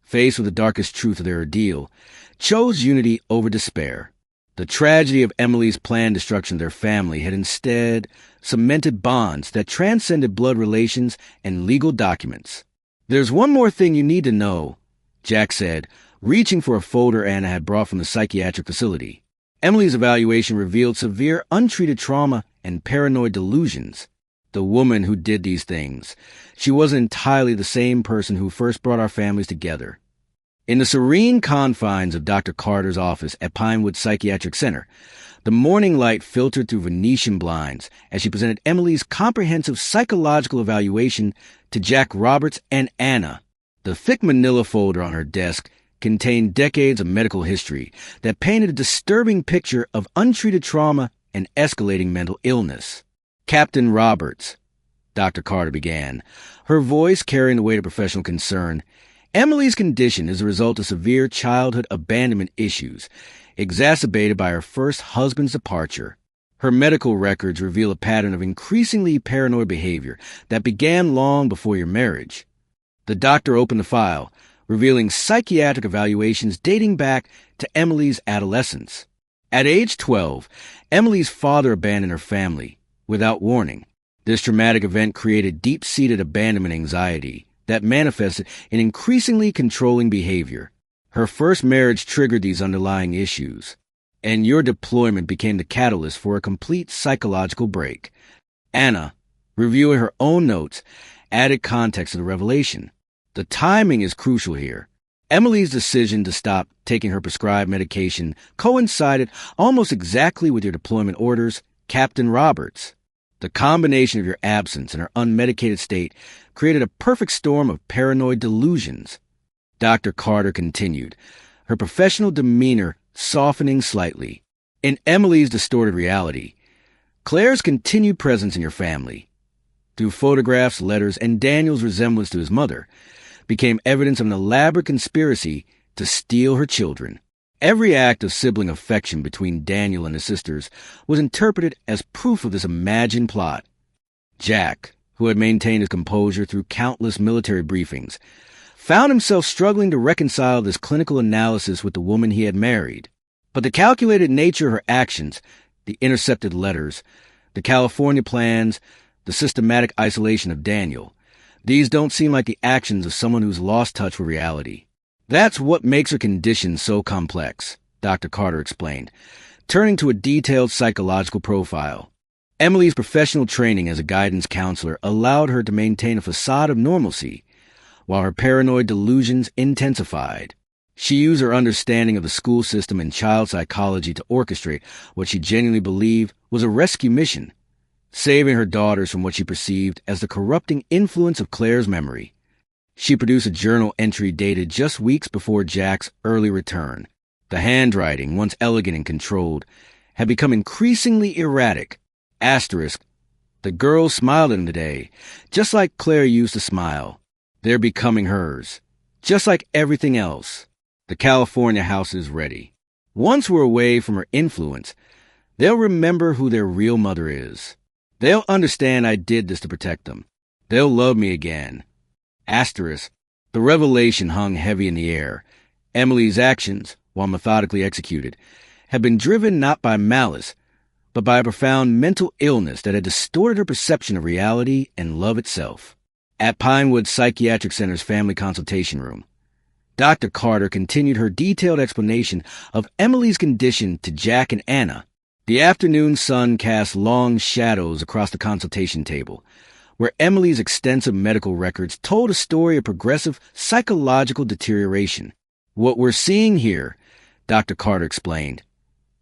faced with the darkest truth of their ordeal, chose unity over despair. The tragedy of Emily's planned destruction of their family had instead cemented bonds that transcended blood relations and legal documents. "There's one more thing you need to know," Jack said, reaching for a folder Anna had brought from the psychiatric facility. Emily's evaluation revealed severe untreated trauma and paranoid delusions. The woman who did these things, she wasn't entirely the same person who first brought our families together. In the serene confines of Dr. Carter's office at Pinewood Psychiatric Center, the morning light filtered through Venetian blinds as she presented Emily's comprehensive psychological evaluation to Jack Roberts and Anna. The thick manila folder on her desk contained decades of medical history that painted a disturbing picture of untreated trauma and escalating mental illness. "Captain Roberts," Dr. Carter began, her voice carrying the weight of professional concern, "Emily's condition is a result of severe childhood abandonment issues, exacerbated by her first husband's departure. Her medical records reveal a pattern of increasingly paranoid behavior that began long before your marriage." The doctor opened the file, revealing psychiatric evaluations dating back to Emily's adolescence. At age 12, Emily's father abandoned her family, without warning. This traumatic event created deep-seated abandonment anxiety that manifested in increasingly controlling behavior. Her first marriage triggered these underlying issues, and your deployment became the catalyst for a complete psychological break. Anna, reviewing her own notes, added context to the revelation. "The timing is crucial here. Emily's decision to stop taking her prescribed medication coincided almost exactly with your deployment orders, Captain Roberts." The combination of your absence and her unmedicated state created a perfect storm of paranoid delusions. Dr. Carter continued, her professional demeanor softening slightly. In Emily's distorted reality, Claire's continued presence in your family, through photographs, letters, and Daniel's resemblance to his mother, became evidence of an elaborate conspiracy to steal her children. Every act of sibling affection between Daniel and his sisters was interpreted as proof of this imagined plot. Jack, who had maintained his composure through countless military briefings, found himself struggling to reconcile this clinical analysis with the woman he had married. But the calculated nature of her actions, the intercepted letters, the California plans, the systematic isolation of Daniel, these don't seem like the actions of someone who's lost touch with reality. That's what makes her condition so complex, Dr. Carter explained, turning to a detailed psychological profile. Emily's professional training as a guidance counselor allowed her to maintain a facade of normalcy, while her paranoid delusions intensified. She used her understanding of the school system and child psychology to orchestrate what she genuinely believed was a rescue mission, saving her daughters from what she perceived as the corrupting influence of Claire's memory. She produced a journal entry dated just weeks before Jack's early return. The handwriting, once elegant and controlled, had become increasingly erratic. Asterisk, the girls smiled at him today, just like Claire used to smile. They're becoming hers, just like everything else. The California house is ready. Once we're away from her influence, they'll remember who their real mother is. They'll understand I did this to protect them. They'll love me again. Asterisk, the revelation hung heavy in the air. Emily's actions, while methodically executed, had been driven not by malice, but by a profound mental illness that had distorted her perception of reality and love itself. At Pinewood Psychiatric Center's family consultation room, Dr. Carter continued her detailed explanation of Emily's condition to Jack and Anna. The afternoon sun cast long shadows across the consultation table, where Emily's extensive medical records told a story of progressive psychological deterioration. What we're seeing here, Dr. Carter explained,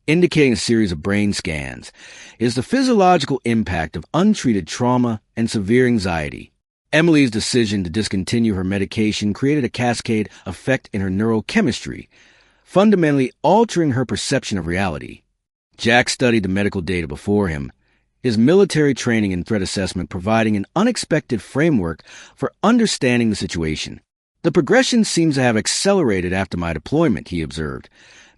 indicating a series of brain scans, is the physiological impact of untreated trauma and severe anxiety. Emily's decision to discontinue her medication created a cascade effect in her neurochemistry, fundamentally altering her perception of reality. Jack studied the medical data before him, his military training and threat assessment providing an unexpected framework for understanding the situation. The progression seems to have accelerated after my deployment, he observed,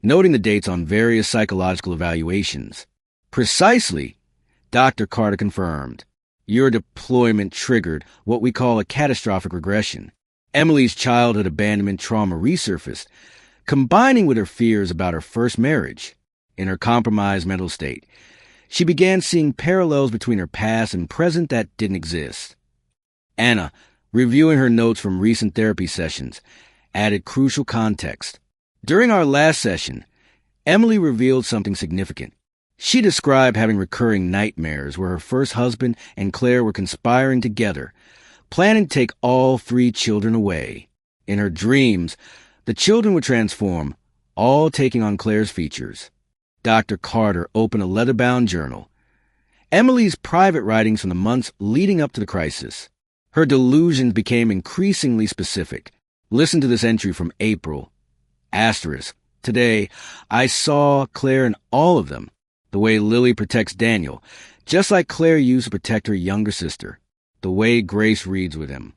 noting the dates on various psychological evaluations. Precisely, Dr. Carter confirmed. Your deployment triggered what we call a catastrophic regression. Emily's childhood abandonment trauma resurfaced, combining with her fears about her first marriage. In her compromised mental state, she began seeing parallels between her past and present that didn't exist. Anna, reviewing her notes from recent therapy sessions, added crucial context. During our last session, Emily revealed something significant. She described having recurring nightmares where her first husband and Claire were conspiring together, planning to take all 3 children away. In her dreams, the children would transform, all taking on Claire's features. Dr. Carter opened a leather-bound journal. Emily's private writings from the months leading up to the crisis. Her delusions became increasingly specific. Listen to this entry from April. Asterisk. Today, I saw Claire in all of them. The way Lily protects Daniel, just like Claire used to protect her younger sister. The way Grace reads with him.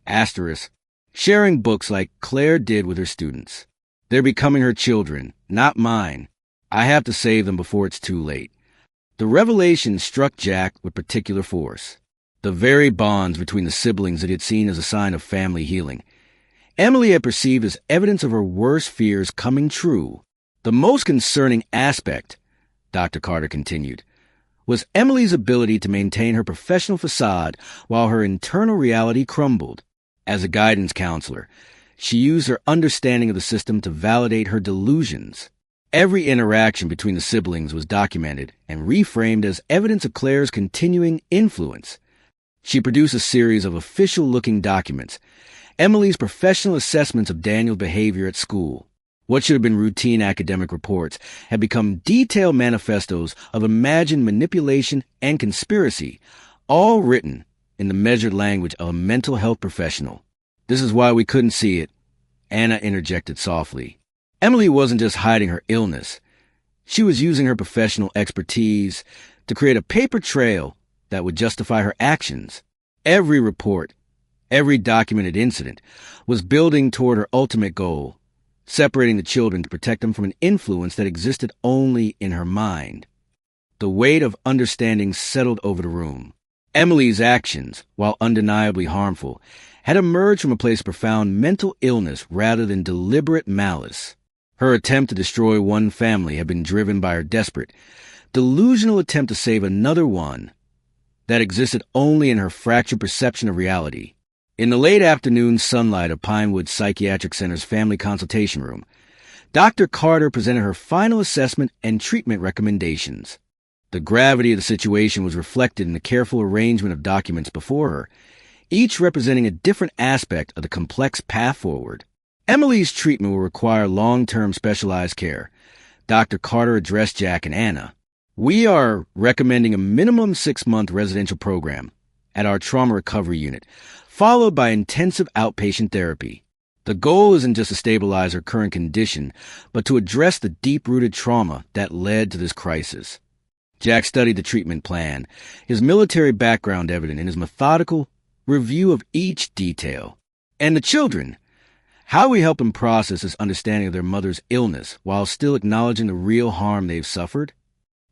Asterisk. Sharing books like Claire did with her students. They're becoming her children, not mine. I have to save them before it's too late. The revelation struck Jack with particular force. The very bonds between the siblings that he had seen as a sign of family healing, Emily had perceived as evidence of her worst fears coming true. The most concerning aspect, Dr. Carter continued, was Emily's ability to maintain her professional facade while her internal reality crumbled. As a guidance counselor, she used her understanding of the system to validate her delusions. Every interaction between the siblings was documented and reframed as evidence of Claire's continuing influence. She produced a series of official-looking documents, Emily's professional assessments of Daniel's behavior at school. What should have been routine academic reports had become detailed manifestos of imagined manipulation and conspiracy, all written in the measured language of a mental health professional. "This is why we couldn't see it," Anna interjected softly. Emily wasn't just hiding her illness. She was using her professional expertise to create a paper trail that would justify her actions. Every report, every documented incident, was building toward her ultimate goal: separating the children to protect them from an influence that existed only in her mind. The weight of understanding settled over the room. Emily's actions, while undeniably harmful, had emerged from a place of profound mental illness rather than deliberate malice. Her attempt to destroy one family had been driven by her desperate, delusional attempt to save another one that existed only in her fractured perception of reality. In the late afternoon sunlight of Pinewood Psychiatric Center's family consultation room, Dr. Carter presented her final assessment and treatment recommendations. The gravity of the situation was reflected in the careful arrangement of documents before her, each representing a different aspect of the complex path forward. Emily's treatment will require long-term specialized care. Dr. Carter addressed Jack and Anna. "We are recommending a minimum 6-month residential program at our trauma recovery unit, followed by intensive outpatient therapy. The goal isn't just to stabilize her current condition, but to address the deep-rooted trauma that led to this crisis." Jack studied the treatment plan, his military background evident in his methodical review of each detail. "And the children? How we help them process this understanding of their mother's illness while still acknowledging the real harm they've suffered?"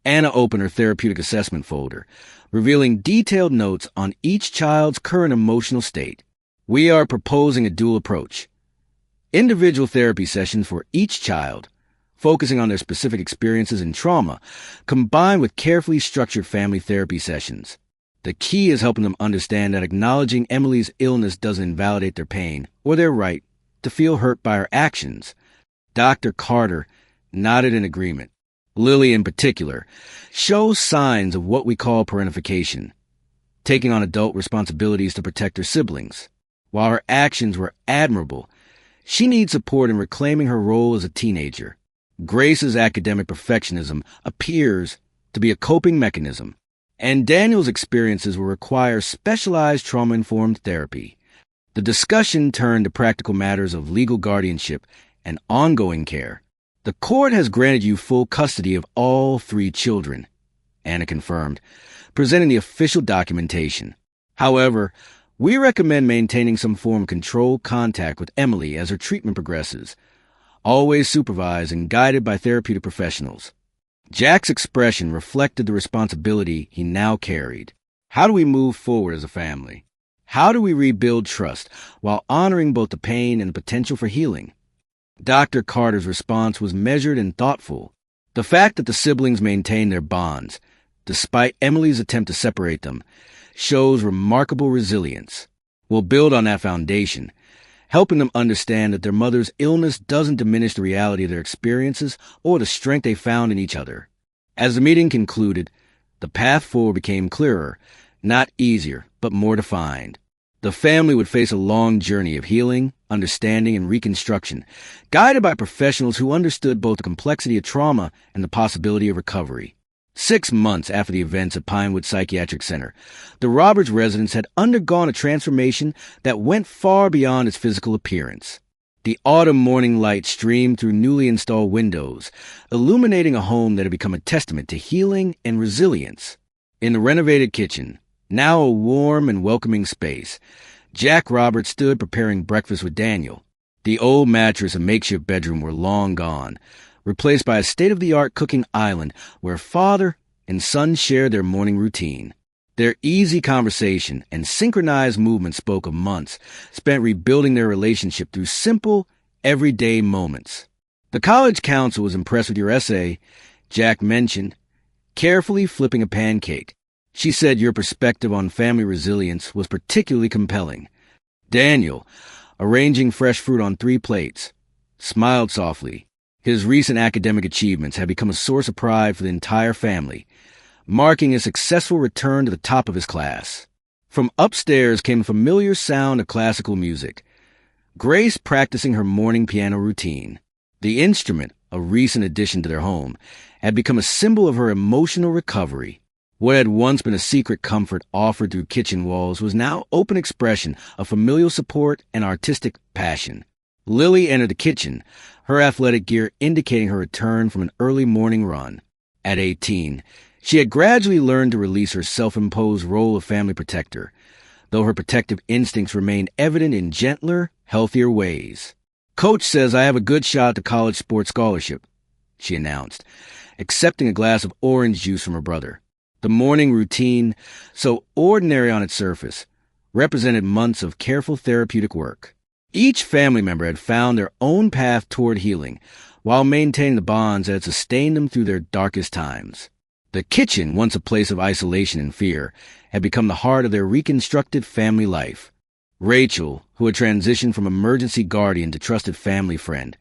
Anna opened her therapeutic assessment folder, revealing detailed notes on each child's current emotional state. "We are proposing a dual approach. Individual therapy sessions for each child, focusing on their specific experiences and trauma, combined with carefully structured family therapy sessions. The key is helping them understand that acknowledging Emily's illness doesn't invalidate their pain or their right to feel hurt by her actions." Dr. Carter nodded in agreement. Lily, in particular, shows signs of what we call parentification, taking on adult responsibilities to protect her siblings. While her actions were admirable, she needs support in reclaiming her role as a teenager. Grace's academic perfectionism appears to be a coping mechanism, and Daniel's experiences will require specialized trauma-informed therapy. The discussion turned to practical matters of legal guardianship and ongoing care. "The court has granted you full custody of all 3 children," Anna confirmed, presenting the official documentation. "However, we recommend maintaining some form of controlled contact with Emily as her treatment progresses, always supervised and guided by therapeutic professionals." Jack's expression reflected the responsibility he now carried. How do we move forward as a family? How do we rebuild trust while honoring both the pain and the potential for healing? Dr. Carter's response was measured and thoughtful. The fact that the siblings maintained their bonds, despite Emily's attempt to separate them, shows remarkable resilience. We'll build on that foundation, helping them understand that their mother's illness doesn't diminish the reality of their experiences or the strength they found in each other. As the meeting concluded, the path forward became clearer, not easier, but more defined. The family would face a long journey of healing, understanding, and reconstruction, guided by professionals who understood both the complexity of trauma and the possibility of recovery. 6 months after the events at Pinewood Psychiatric Center, the Roberts residence had undergone a transformation that went far beyond its physical appearance. The autumn morning light streamed through newly installed windows, illuminating a home that had become a testament to healing and resilience. In the renovated kitchen, now a warm and welcoming space, Jack Roberts stood preparing breakfast with Daniel. The old mattress and makeshift bedroom were long gone, replaced by a state-of-the-art cooking island where father and son shared their morning routine. Their easy conversation and synchronized movement spoke of months spent rebuilding their relationship through simple, everyday moments. "The college council was impressed with your essay," Jack mentioned, carefully flipping a pancake. "She said your perspective on family resilience was particularly compelling." Daniel, arranging fresh fruit on 3 plates, smiled softly. His recent academic achievements had become a source of pride for the entire family, marking a successful return to the top of his class. From upstairs came a familiar sound of classical music, Grace practicing her morning piano routine. The instrument, a recent addition to their home, had become a symbol of her emotional recovery. What had once been a secret comfort offered through kitchen walls was now open expression of familial support and artistic passion. Lily entered the kitchen, her athletic gear indicating her return from an early morning run. At 18, she had gradually learned to release her self-imposed role of family protector, though her protective instincts remained evident in gentler, healthier ways. "Coach says I have a good shot at the college sports scholarship," she announced, accepting a glass of orange juice from her brother. The morning routine, so ordinary on its surface, represented months of careful therapeutic work. Each family member had found their own path toward healing, while maintaining the bonds that had sustained them through their darkest times. The kitchen, once a place of isolation and fear, had become the heart of their reconstructed family life. Rachel, who had transitioned from emergency guardian to trusted family friend,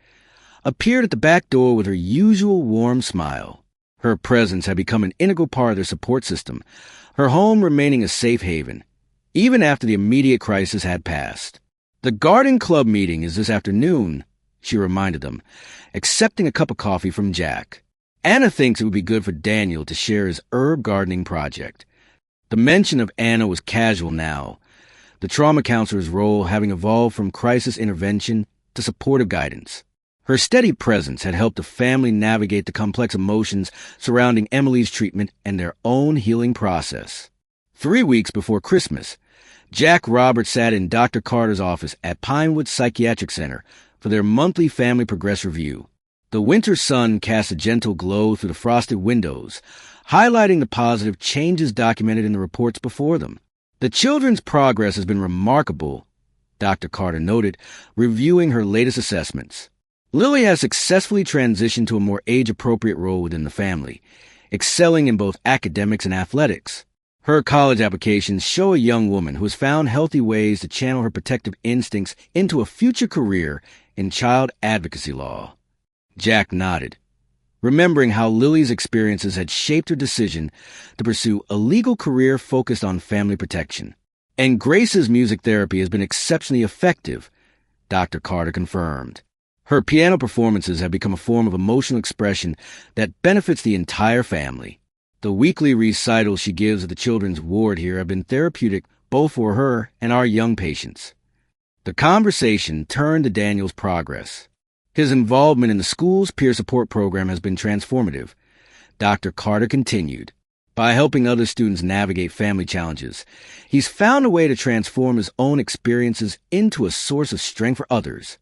appeared at the back door with her usual warm smile. Her presence had become an integral part of their support system, her home remaining a safe haven, even after the immediate crisis had passed. "The garden club meeting is this afternoon," she reminded them, accepting a cup of coffee from Jack. "Anna thinks it would be good for Daniel to share his herb gardening project." The mention of Anna was casual now, the trauma counselor's role having evolved from crisis intervention to supportive guidance. Her steady presence had helped the family navigate the complex emotions surrounding Emily's treatment and their own healing process. 3 weeks before Christmas, Jack Roberts sat in Dr. Carter's office at Pinewood Psychiatric Center for their monthly family progress review. The winter sun cast a gentle glow through the frosted windows, highlighting the positive changes documented in the reports before them. "The children's progress has been remarkable," Dr. Carter noted, reviewing her latest assessments. "Lily has successfully transitioned to a more age-appropriate role within the family, excelling in both academics and athletics. Her college applications show a young woman who has found healthy ways to channel her protective instincts into a future career in child advocacy law." Jack nodded, remembering how Lily's experiences had shaped her decision to pursue a legal career focused on family protection. "And Grace's music therapy has been exceptionally effective," Dr. Carter confirmed. "Her piano performances have become a form of emotional expression that benefits the entire family. The weekly recitals she gives at the children's ward here have been therapeutic both for her and our young patients." The conversation turned to Daniel's progress. "His involvement in the school's peer support program has been transformative," Dr. Carter continued. "By helping other students navigate family challenges, he's found a way to transform his own experiences into a source of strength for others."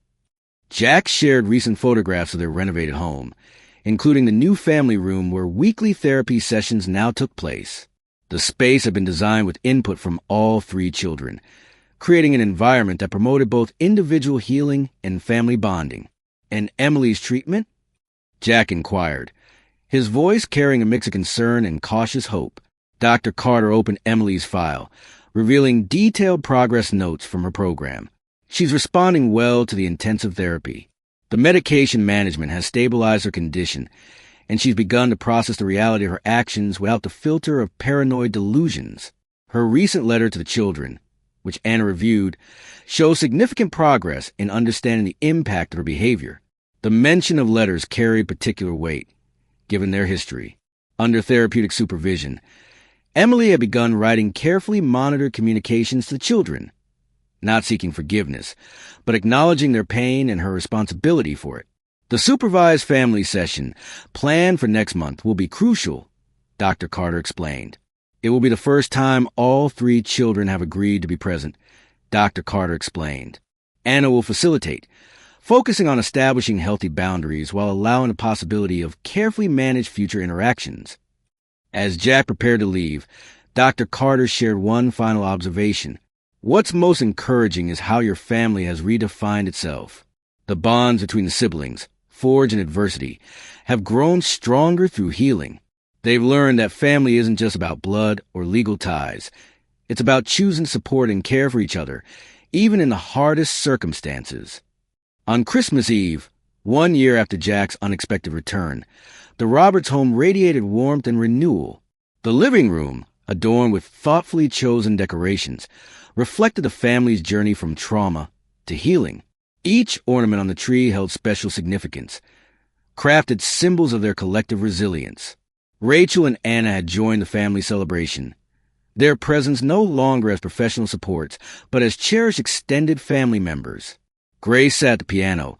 Jack shared recent photographs of their renovated home, including the new family room where weekly therapy sessions now took place. The space had been designed with input from all 3 children, creating an environment that promoted both individual healing and family bonding. "And Emily's treatment?" Jack inquired, his voice carrying a mix of concern and cautious hope. Dr. Carter opened Emily's file, revealing detailed progress notes from her program. "She's responding well to the intensive therapy. The medication management has stabilized her condition, and she's begun to process the reality of her actions without the filter of paranoid delusions." Her recent letter to the children, which Anna reviewed, shows significant progress in understanding the impact of her behavior. The mention of letters carried particular weight, given their history. Under therapeutic supervision, Emily had begun writing carefully monitored communications to the children, not seeking forgiveness, but acknowledging their pain and her responsibility for it. "The supervised family session, planned for next month, will be crucial," Dr. Carter explained. "It will be the first time all 3 children have agreed to be present," Dr. Carter explained. "Anna will facilitate, focusing on establishing healthy boundaries while allowing the possibility of carefully managed future interactions." As Jack prepared to leave, Dr. Carter shared one final observation. "What's most encouraging is how your family has redefined itself. The bonds between the siblings, forged in adversity, have grown stronger through healing. They've learned that family isn't just about blood or legal ties. It's about choosing to support and care for each other, even in the hardest circumstances." On Christmas Eve, 1 year after Jack's unexpected return, the Roberts home radiated warmth and renewal. The living room, adorned with thoughtfully chosen decorations, reflected the family's journey from trauma to healing. Each ornament on the tree held special significance, crafted symbols of their collective resilience. Rachel and Anna had joined the family celebration, their presence no longer as professional supports, but as cherished extended family members. Grace sat at the piano,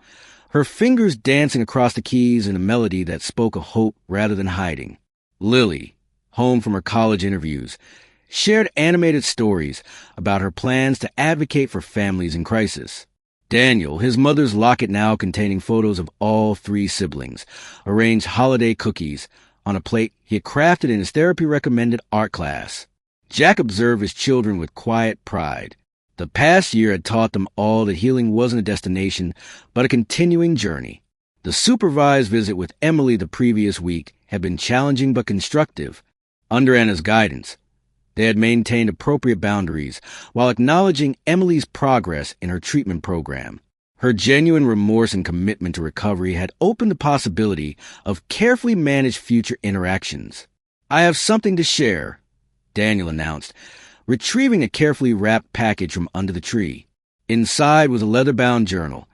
her fingers dancing across the keys in a melody that spoke of hope rather than hiding. Lily, home from her college interviews, shared animated stories about her plans to advocate for families in crisis. Daniel, his mother's locket now containing photos of all three siblings, arranged holiday cookies on a plate he had crafted in his therapy-recommended art class. Jack observed his children with quiet pride. The past year had taught them all that healing wasn't a destination, but a continuing journey. The supervised visit with Emily the previous week had been challenging but constructive. Under Anna's guidance, they had maintained appropriate boundaries while acknowledging Emily's progress in her treatment program. Her genuine remorse and commitment to recovery had opened the possibility of carefully managed future interactions. "I have something to share," Daniel announced, retrieving a carefully wrapped package from under the tree. Inside was a leather-bound journal,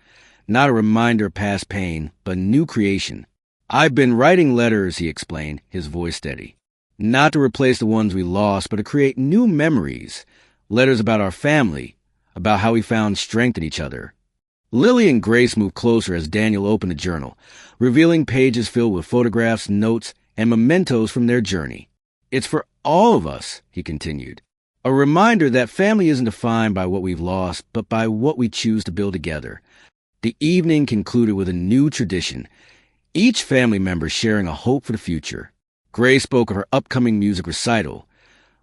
not a reminder of past pain, but a new creation. "I've been writing letters," he explained, his voice steady. "Not to replace the ones we lost, but to create new memories. Letters about our family, about how we found strength in each other." Lily and Grace moved closer as Daniel opened the journal, revealing pages filled with photographs, notes, and mementos from their journey. "It's for all of us," he continued. "A reminder that family isn't defined by what we've lost, but by what we choose to build together." The evening concluded with a new tradition, each family member sharing a hope for the future. Grace spoke of her upcoming music recital,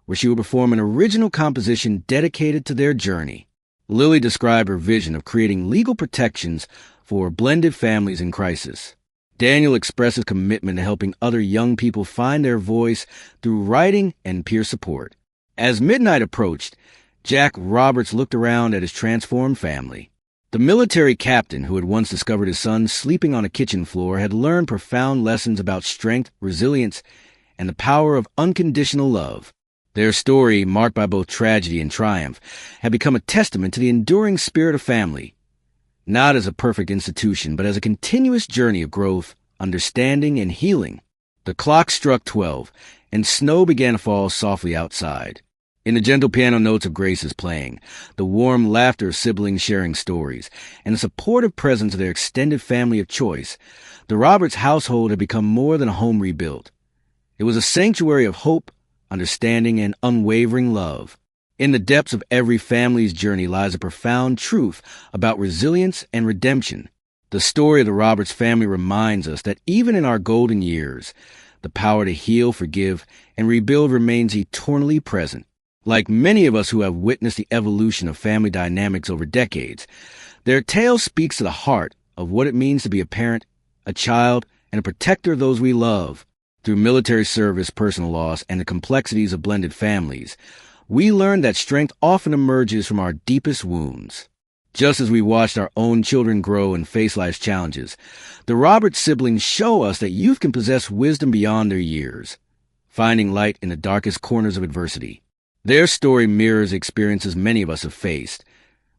where she would perform an original composition dedicated to their journey. Lily described her vision of creating legal protections for blended families in crisis. Daniel expressed his commitment to helping other young people find their voice through writing and peer support. As midnight approached, Jack Roberts looked around at his transformed family. The military captain who had once discovered his son sleeping on a kitchen floor had learned profound lessons about strength, resilience, and the power of unconditional love. Their story, marked by both tragedy and triumph, had become a testament to the enduring spirit of family, not as a perfect institution, but as a continuous journey of growth, understanding, and healing. The clock struck 12, and snow began to fall softly outside. In the gentle piano notes of Grace's playing, the warm laughter of siblings sharing stories, and the supportive presence of their extended family of choice, the Roberts household had become more than a home rebuilt. It was a sanctuary of hope, understanding, and unwavering love. In the depths of every family's journey lies a profound truth about resilience and redemption. The story of the Roberts family reminds us that even in our golden years, the power to heal, forgive, and rebuild remains eternally present. Like many of us who have witnessed the evolution of family dynamics over decades, their tale speaks to the heart of what it means to be a parent, a child, and a protector of those we love. Through military service, personal loss, and the complexities of blended families, we learn that strength often emerges from our deepest wounds. Just as we watched our own children grow and face life's challenges, the Roberts siblings show us that youth can possess wisdom beyond their years, finding light in the darkest corners of adversity. Their story mirrors experiences many of us have faced.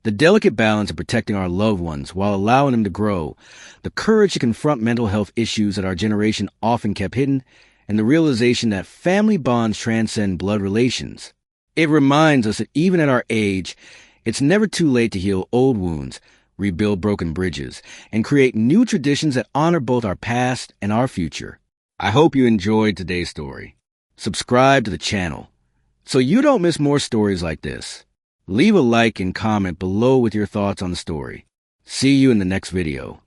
The delicate balance of protecting our loved ones while allowing them to grow, the courage to confront mental health issues that our generation often kept hidden, and the realization that family bonds transcend blood relations. It reminds us that even at our age, it's never too late to heal old wounds, rebuild broken bridges, and create new traditions that honor both our past and our future. I hope you enjoyed today's story. Subscribe to the channel so you don't miss more stories like this. Leave a like and comment below with your thoughts on the story. See you in the next video.